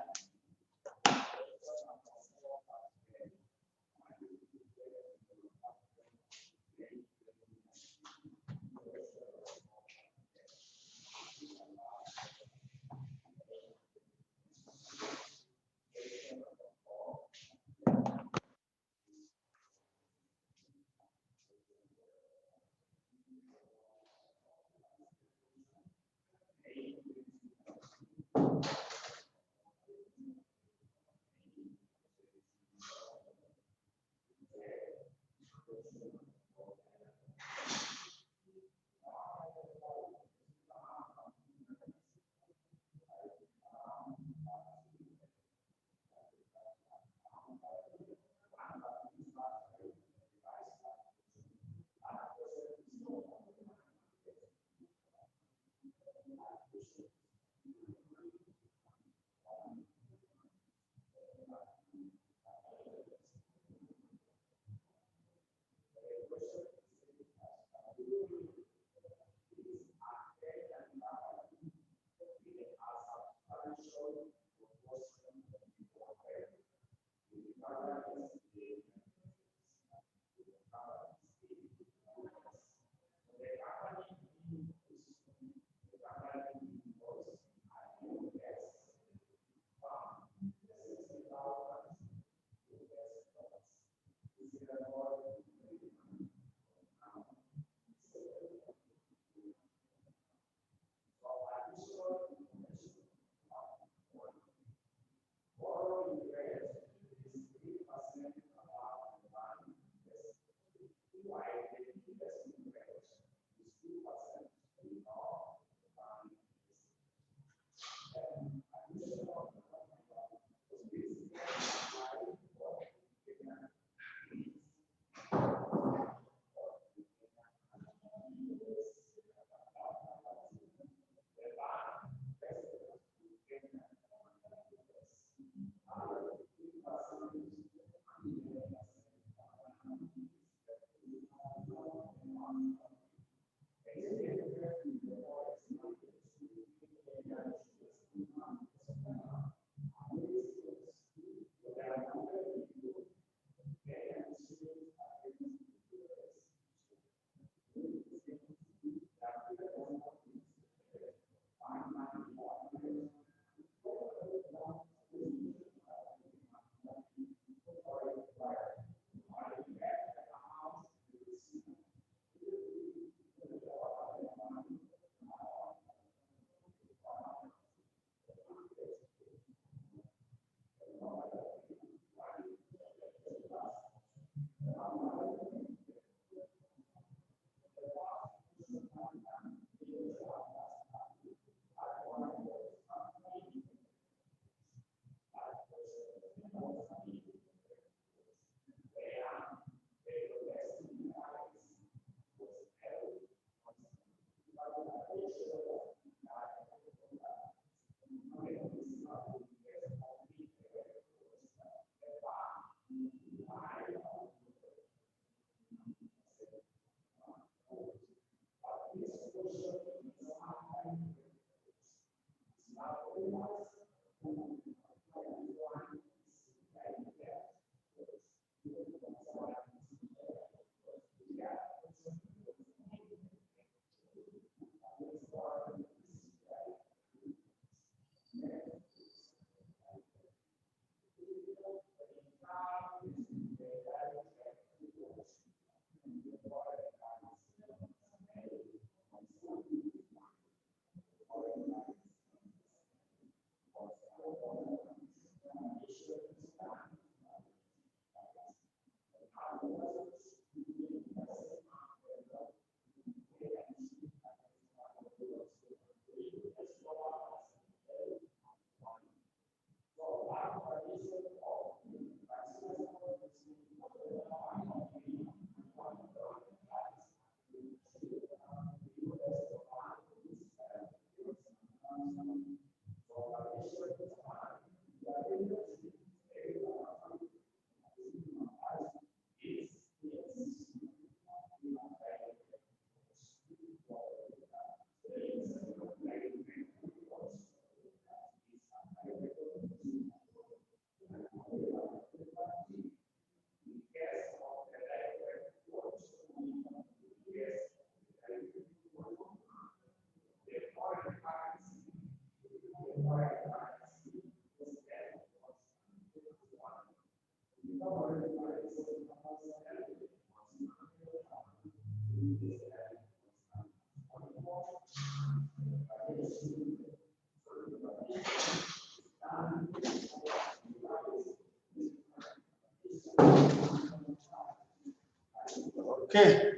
Okay.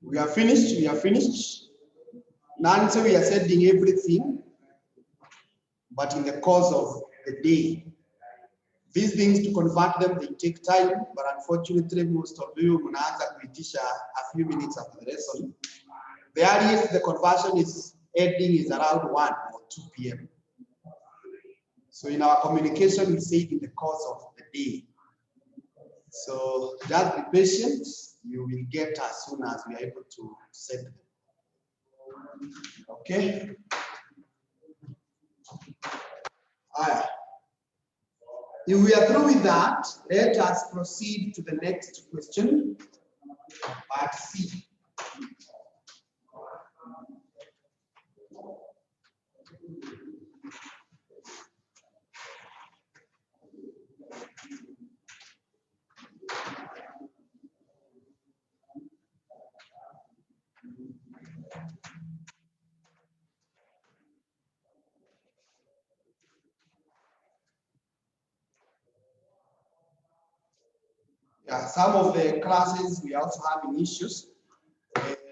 We are finished. We are finished. Now, so we are sending everything, but in the course of the day. These things, to convert them, they take time, but unfortunately, most of you mnaanza kuitisha a few minutes after the lesson. The earliest the conversion is ending is around 1 or 2 p.m. So in our communication, we say in the course of the day. So just be patient. You will get as soon as we are able to send them. Okay. All right. If we are through with that, let us proceed to the next question, part C. Yeah, some of the classes we are also having issues.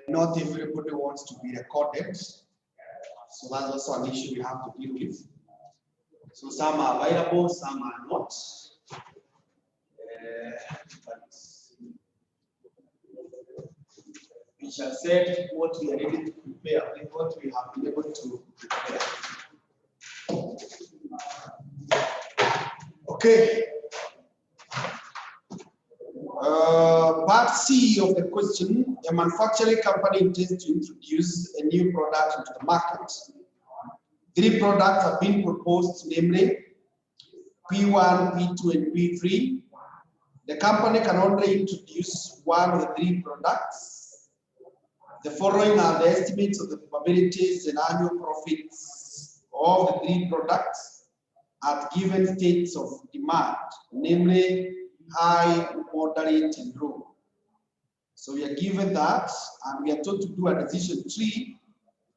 Not everybody wants to be recorded. So that's also an issue we have to deal with. So some are available, some are not. But we shall say what we are ready to prepare, what we have been able to prepare. Okay. Part C of the question, a manufacturing company intends to introduce a new product into the market. 3 products have been proposed, namely P1, P2, and P3. The company can only introduce one of the 3 products. The following are the estimates of the probabilities and annual profits of the 3 products at given states of demand, namely high, moderate, and low. So we are given that, and we are told to do a decision tree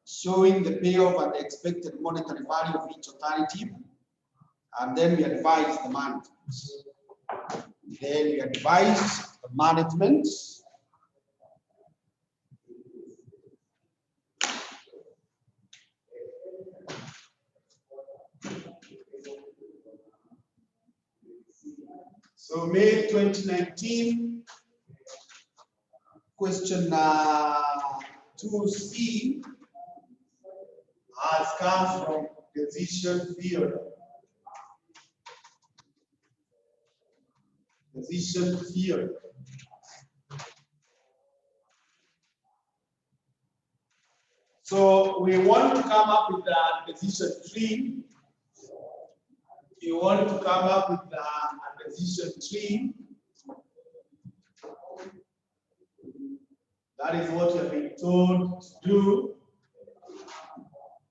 showing the payoff and the expected monetary value of each alternative, and then we advise the management. Then we advise the management. So May 2019, question 2C has come from decision field. Decision field. So we want to come up with a decision tree. You want to come up with a decision tree. That is what you have been told to do.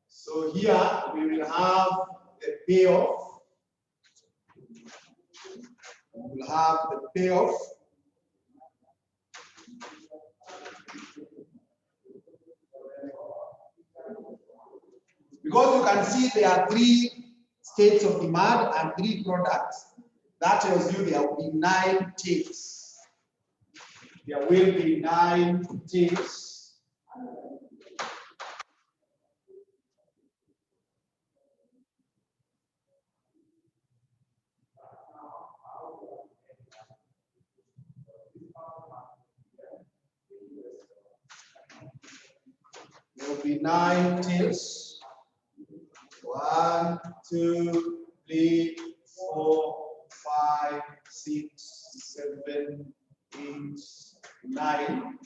So here we will have the payoff. We will have the payoff. Because you can see there are 3 states of demand and 3 products. That tells you there will be 9 tails. There will be 9 tails. There will be 9 tails. 1, 2, 3, 4, 5, 6, 7, 8, 9.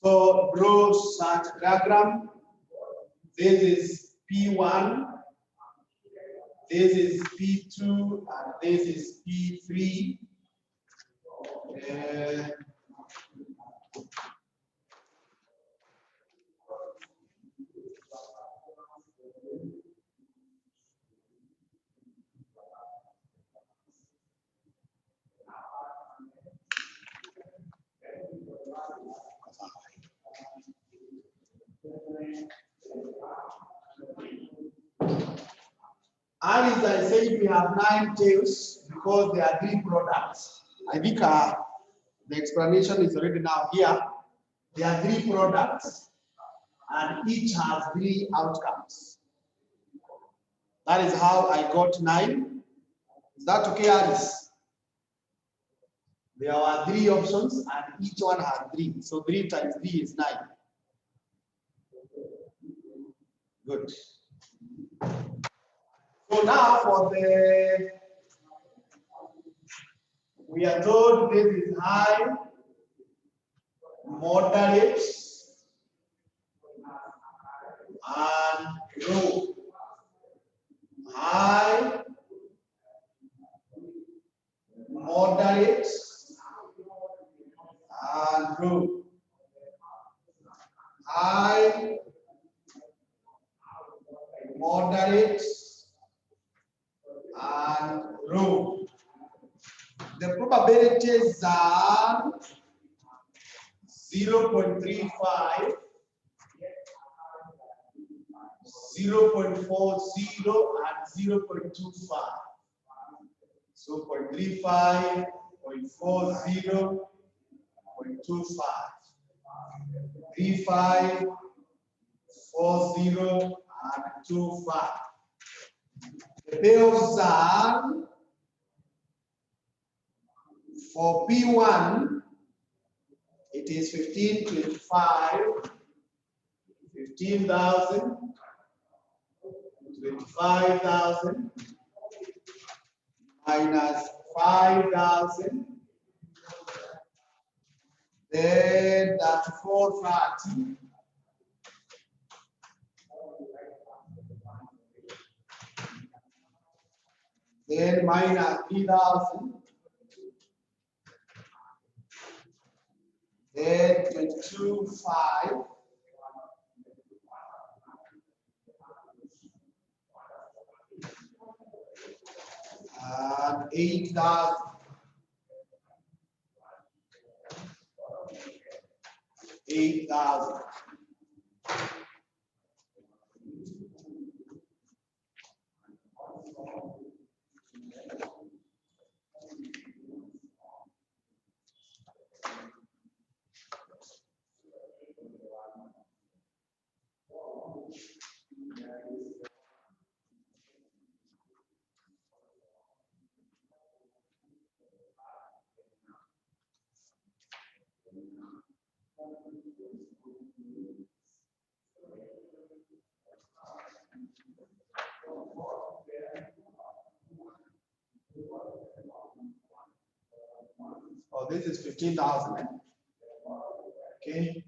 So draw such diagram. This is P1, this is P2, and this is P3. And as I said, we have 9 tails because there are 3 products. I think the explanation is already now here. There are 3 products, and each has 3 outcomes. That is how I got 9. Is that okay, Alice? There were 3 options and each one had 3. So 3 times 3 is 9. Good. So now for the, we are told this is high, moderate, and low. High, moderate, and low. High, moderate, and low. The probabilities are 0.35, 0.40, and 0.25. So 0.35, 0.40, 0.25. 35, 40, and 25. The payoffs are for P1, it is 1525, 15,000, 25,000, minus 5,000, then that's 430. Then minus 3,000. Then 22,500. And 8,000. 8,000. Oh, this is 15,000. Okay.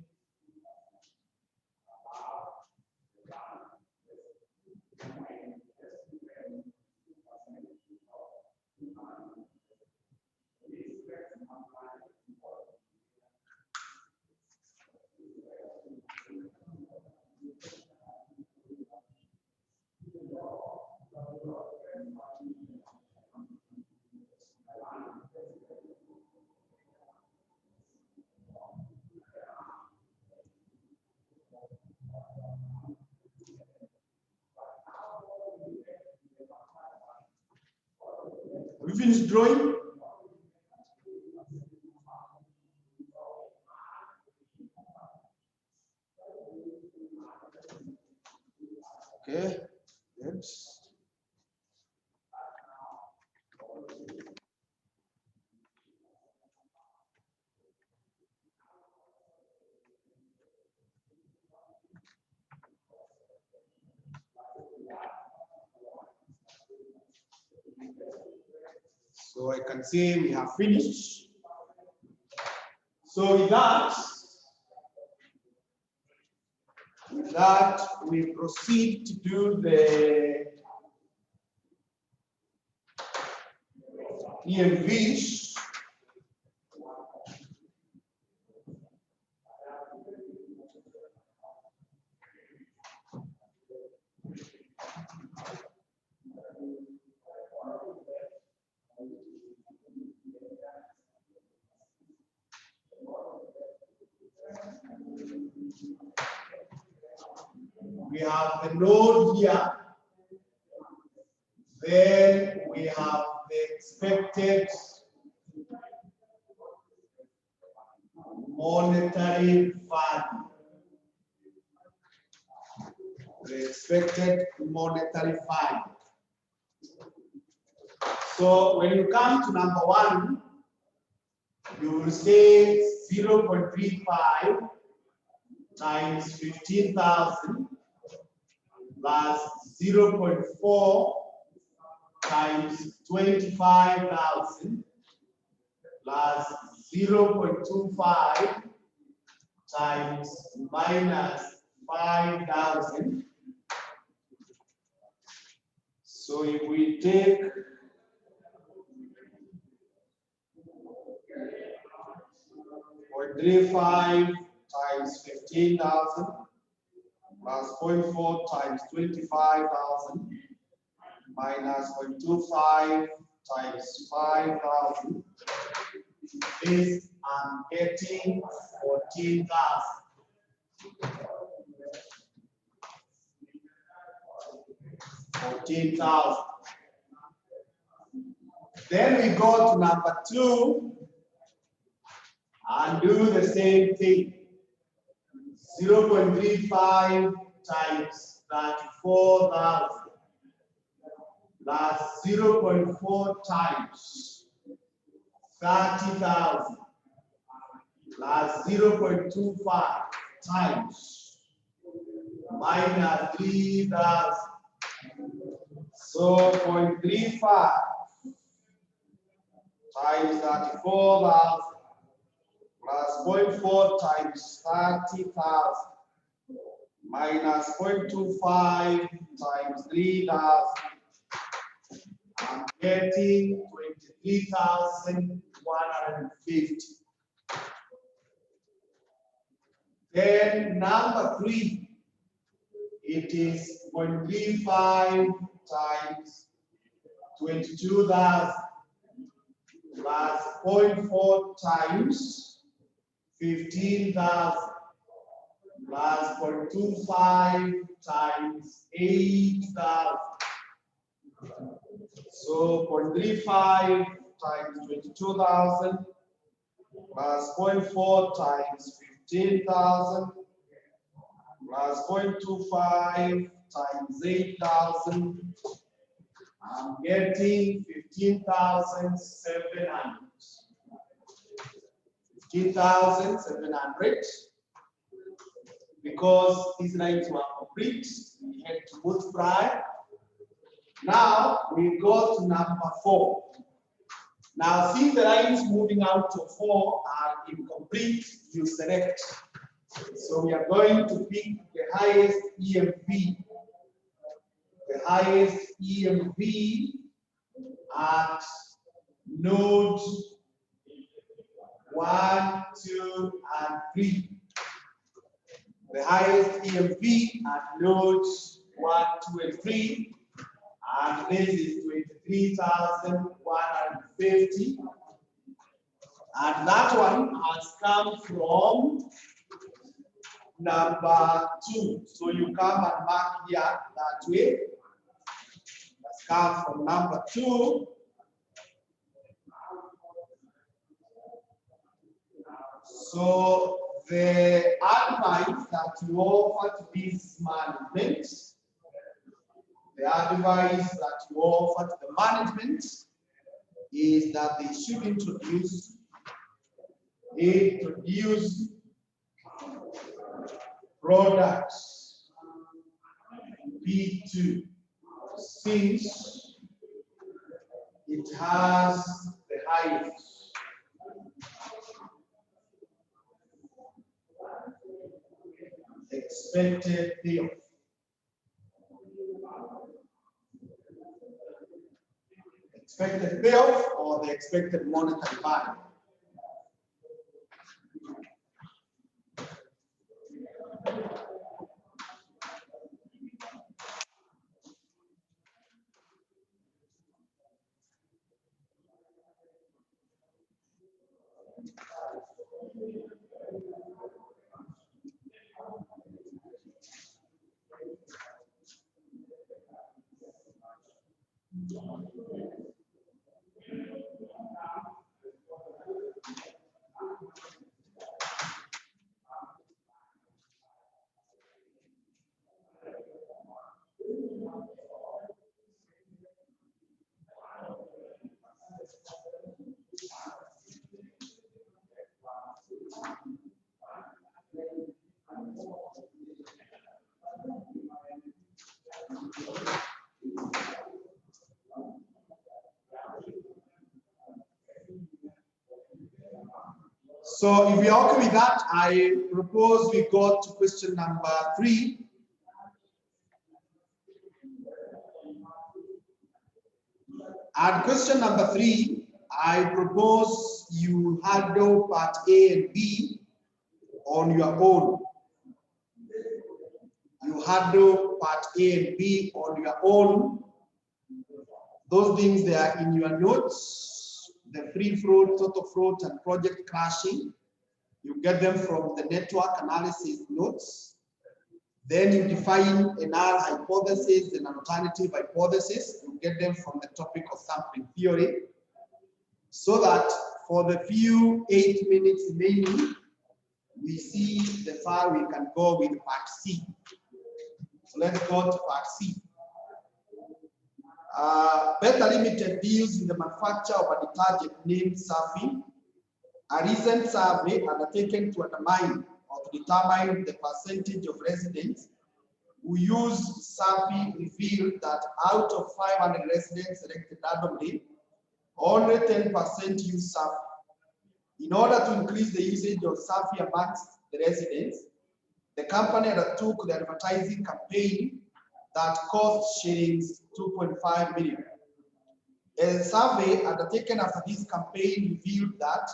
Have you finished drawing? Okay, good. So I can say we have finished. So with that we proceed to do the EMVs. We have the load here. Then we have the expected monetary value. The expected monetary value. So when you come to number 1, You will say 0.35 times 15,000 plus 0.4 times 25,000 plus 0.25 times minus 5,000. So if we take 0.35 times 15,000 plus 0.4 times 25,000 minus 0.25 times 5,000, this I'm getting 14,000. 14,000. Then we go to number 2 and do the same thing. 0.35 times 34,000 plus 0.4 times 30,000 plus 0.25 times minus 3,000. So 0.35 times 34,000 plus 0.4 times 30,000 minus 0.25 times 3,000. I'm getting 23,150. Then number 3, it is 0.35 times 22,000 plus 0.4 times 15,000 plus 0.25 times 8,000. So 0.35 times 22,000 plus 0.4 times 15,000 plus 0.25 times 8,000. I'm getting 15,700. 15,700. Because these lines were complete, we had to multiply. Now we go to number 4. Now, since the lines moving out to 4 are incomplete, you select. So we are going to pick the highest EMV. The highest EMV at node 1, 2, and 3. The highest EMV at nodes 1, 2, and 3. And this is 23,150. And that one has come from number 2. So you come and mark here that way. That's come from number 2. So the advice that you offer to this management, the management is that they should introduce products P2 since it has the highest expected payoff. Expected payoff or the expected monetary value. So if we are okay with that, I propose we go to question number 3. And question number 3, I propose you handle part A and B on your own. You handle part A and B on your own. Those things, they are in your notes, the free float, total float, and project crashing. You get them from the network analysis notes. Then you define a null hypothesis and an alternative hypothesis. You get them from the topic of sampling theory. So that for the few 8 minutes remaining, we see the far we can go with part C. So let's go to part C. Beta Limited deals with the manufacture of a detergent named Safi. A recent survey undertaken to determine the percentage of residents who use Safi revealed that out of 500 residents selected randomly, only 10% use Safi. In order to increase the usage of Safi amongst the residents, the company undertook the advertising campaign that cost shillings 2.5 million. A survey undertaken after this campaign revealed that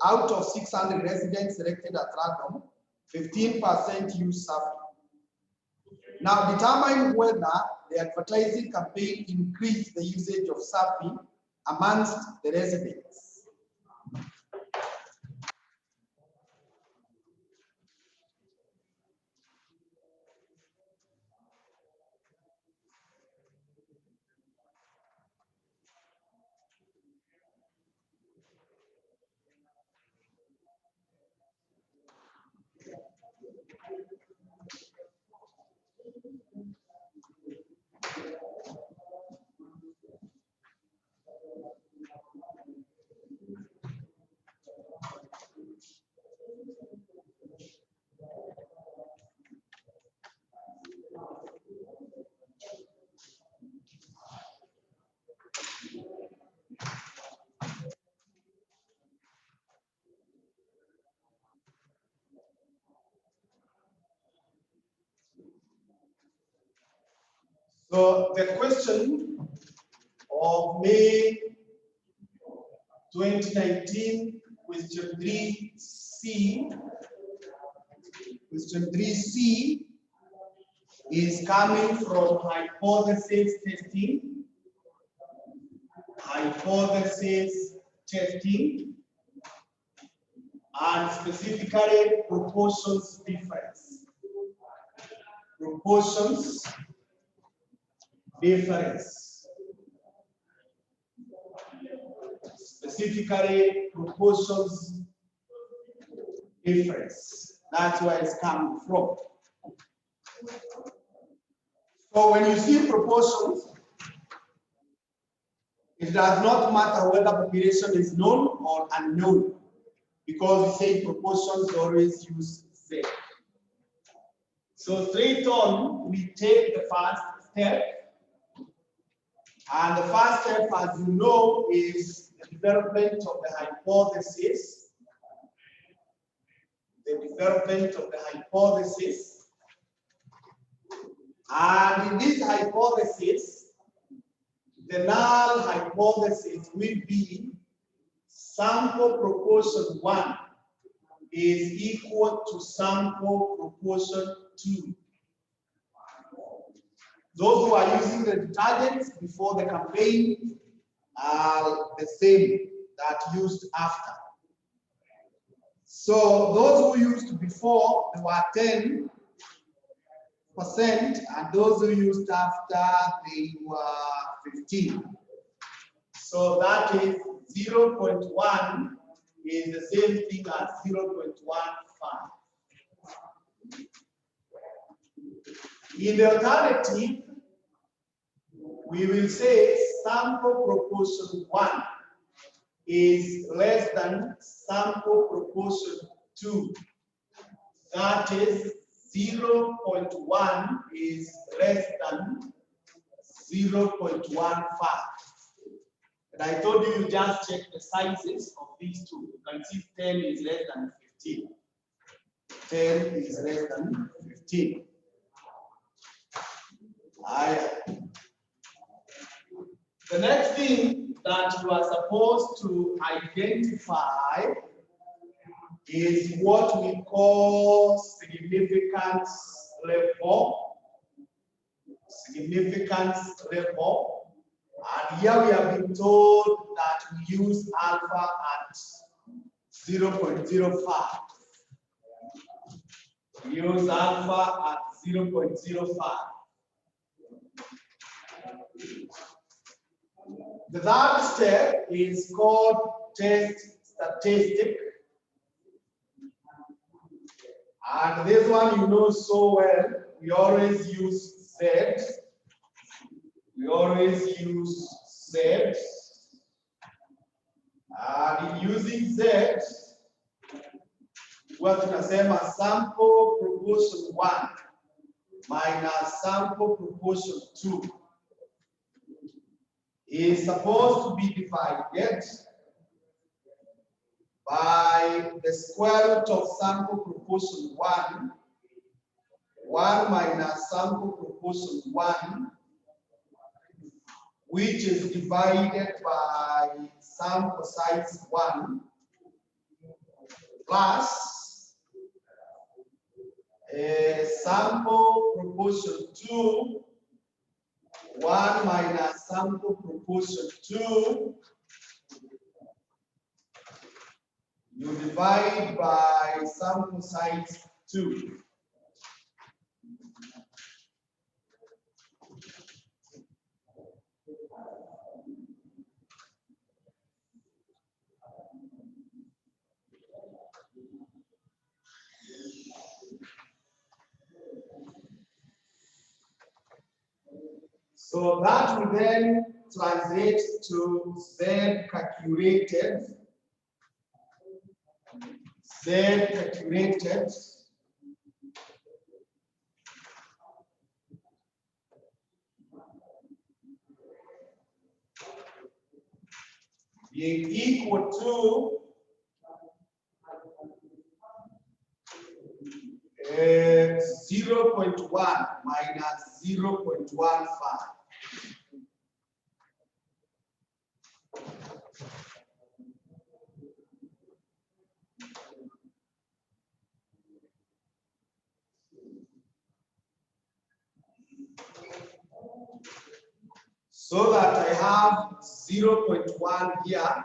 out of 600 residents selected at random, 15% use Safi. Now determine whether the advertising campaign increased the usage of Safi amongst the residents. So the question of May 2019, question 3C. Question 3C is coming from hypothesis testing. Hypothesis testing, and specifically proportions difference. Proportions difference. Specifically proportions difference. That's where it's coming from. So when you see proportions, it does not matter whether population is known or unknown, because we say proportions always use Z. So straight on, we take the first step. And the first step, as you know, is the development of the hypothesis. The development of the hypothesis. And in this hypothesis, the null hypothesis will be sample proportion 1 is equal to sample proportion 2. Those who are using the detergents before the campaign are the same that used after. So those who used before, they were 10%, and those who used after, they were 15. So that is 0.1 is the same thing as 0.15. In the alternative, we will say sample proportion 1 is less than sample proportion 2. That is 0.1 is less than 0.15. And I told you, you just check the sizes of these two. You can see 10 is less than 15. 10 is less than 15. The next thing that you are supposed to identify is what we call significance level. Significance level. And here we have been told that we use alpha at 0.05. We use alpha at 0.05. The third step is called test statistic. And this one you know so well. We always use Z. We always use Z. And in using Z, what tunasema sample proportion 1 minus sample proportion 2 is supposed to be divided by the square root of sample proportion 1, 1 minus sample proportion 1, which is divided by sample size 1, plus sample proportion 2, 1 minus sample proportion 2, you divide by sample size 2. So that will then translate to Z calculated. Z calculated being equal to 0.1 minus 0.15. So that I have 0.1 here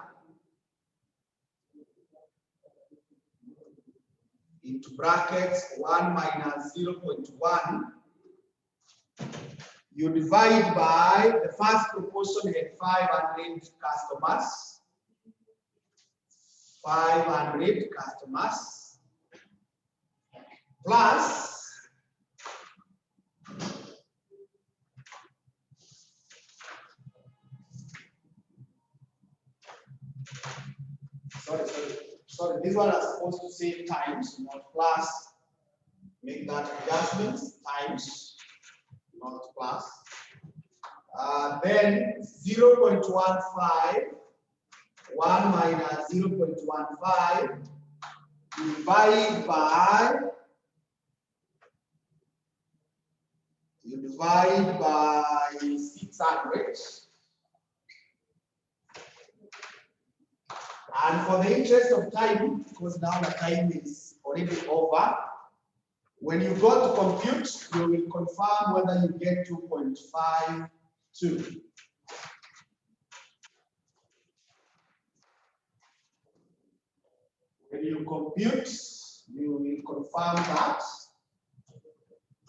into brackets 1 minus 0.1. You divide by the first proportion had 500 customers. 500 customers plus sorry, this one is supposed to say times, not plus. Make that adjustment, times, not plus. Then 0.15, 1 minus 0.15, divide by, you divide by 600. And for the interest of time, because now the time is already over, when you go to compute, you will confirm whether you get 2.52. When you compute, you will confirm that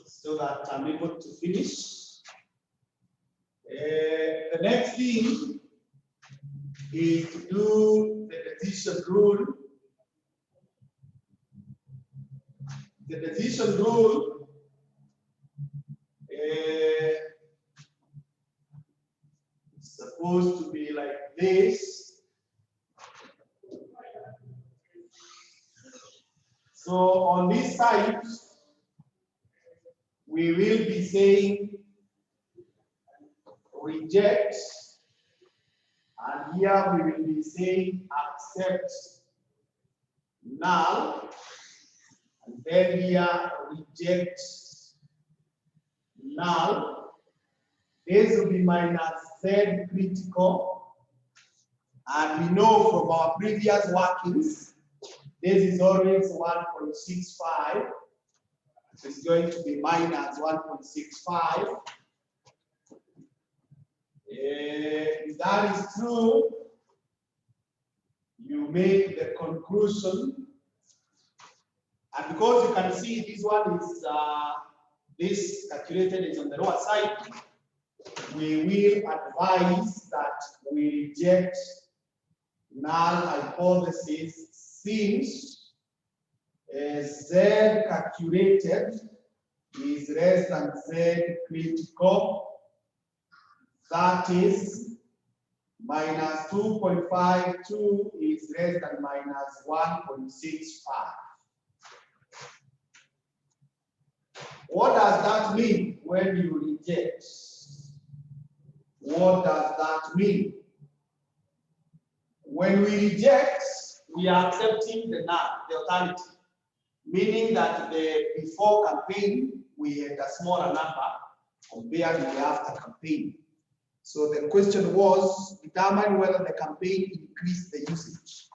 so that I'm able to finish. The next thing is to do the decision rule. The decision rule is supposed to be like this. So on this side, we will be saying reject, And here we will be saying accept null, and then here reject null. This will be minus Z critical. And we know from our previous workings, this is always 1.65. So it's going to be minus 1.65. If that is true, you make the conclusion. And because you can see this one is, this calculated is on the lower side, we will advise that we reject null hypothesis since Z calculated is less than Z critical. That is minus 2.52 is less than minus 1.65. What does that mean when you reject? What does that mean? When we reject, we are accepting the null, the alternative, meaning that the before campaign we had a smaller number compared to the after campaign. So the question was determine whether the campaign increased the usage,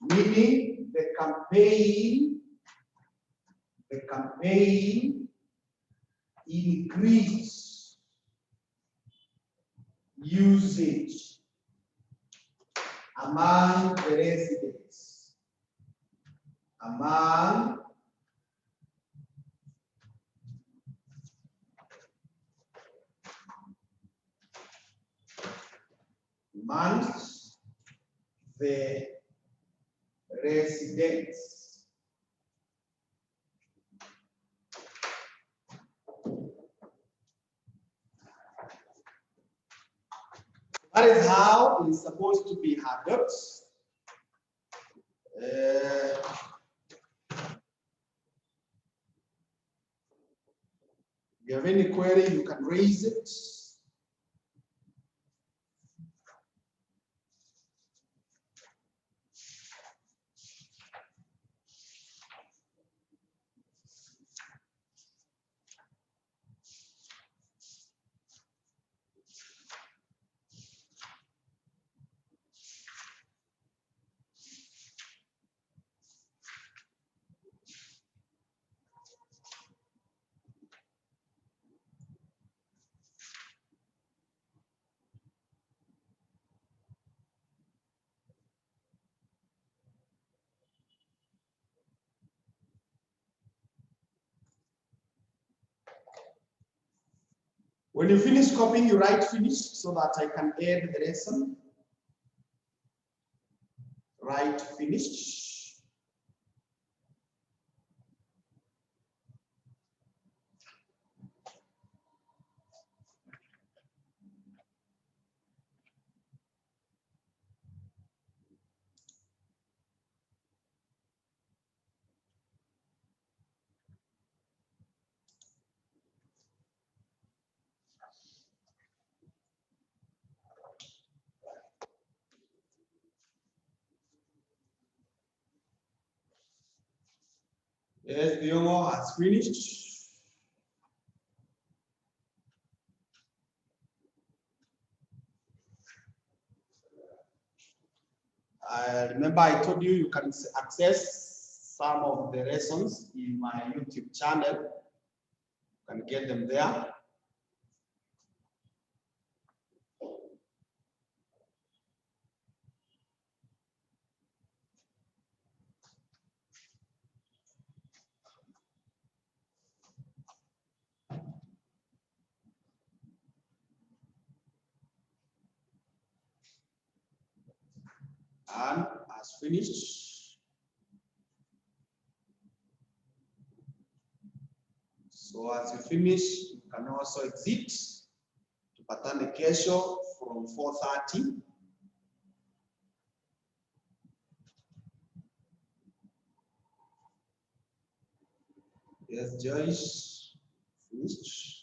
meaning the campaign increased usage among the residents, amongst the residents. That is how it is supposed to be handled. If you have any query, you can raise it. When you finish copying, you write finish so that I can add the lesson. Write finish. Yes, the homework has finished. Remember I told you you can access some of the lessons in my YouTube channel. You can get them there. And has finished. So as you finish, you can also exit to Patane Kesho from 4:30. Yes, Joyce, finished.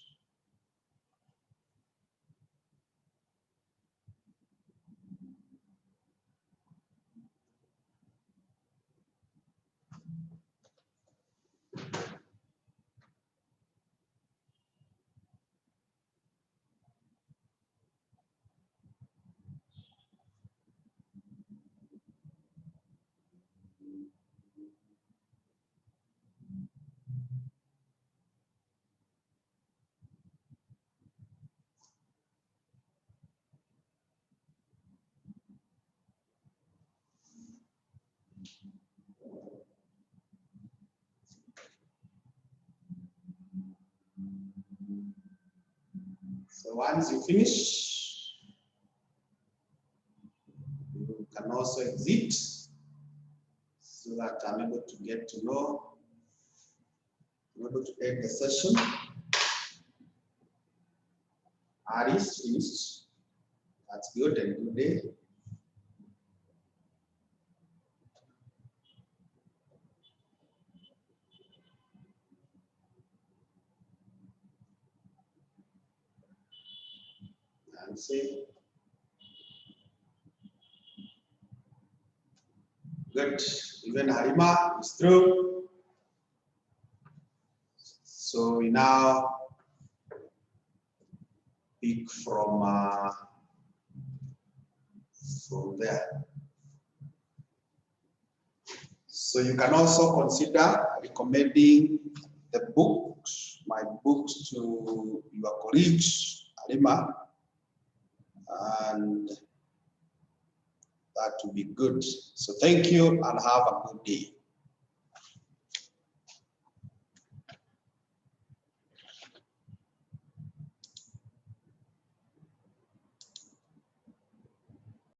So once you finish, you can also exit so that I'm able to get to know, I'm able to end the session. Aris finished. That's good and good day. And say, good. Even Harima is through. So we now pick from there. So you can also consider recommending the books, my books, to your colleagues, Harima, and that would be good. So thank you and have a good day.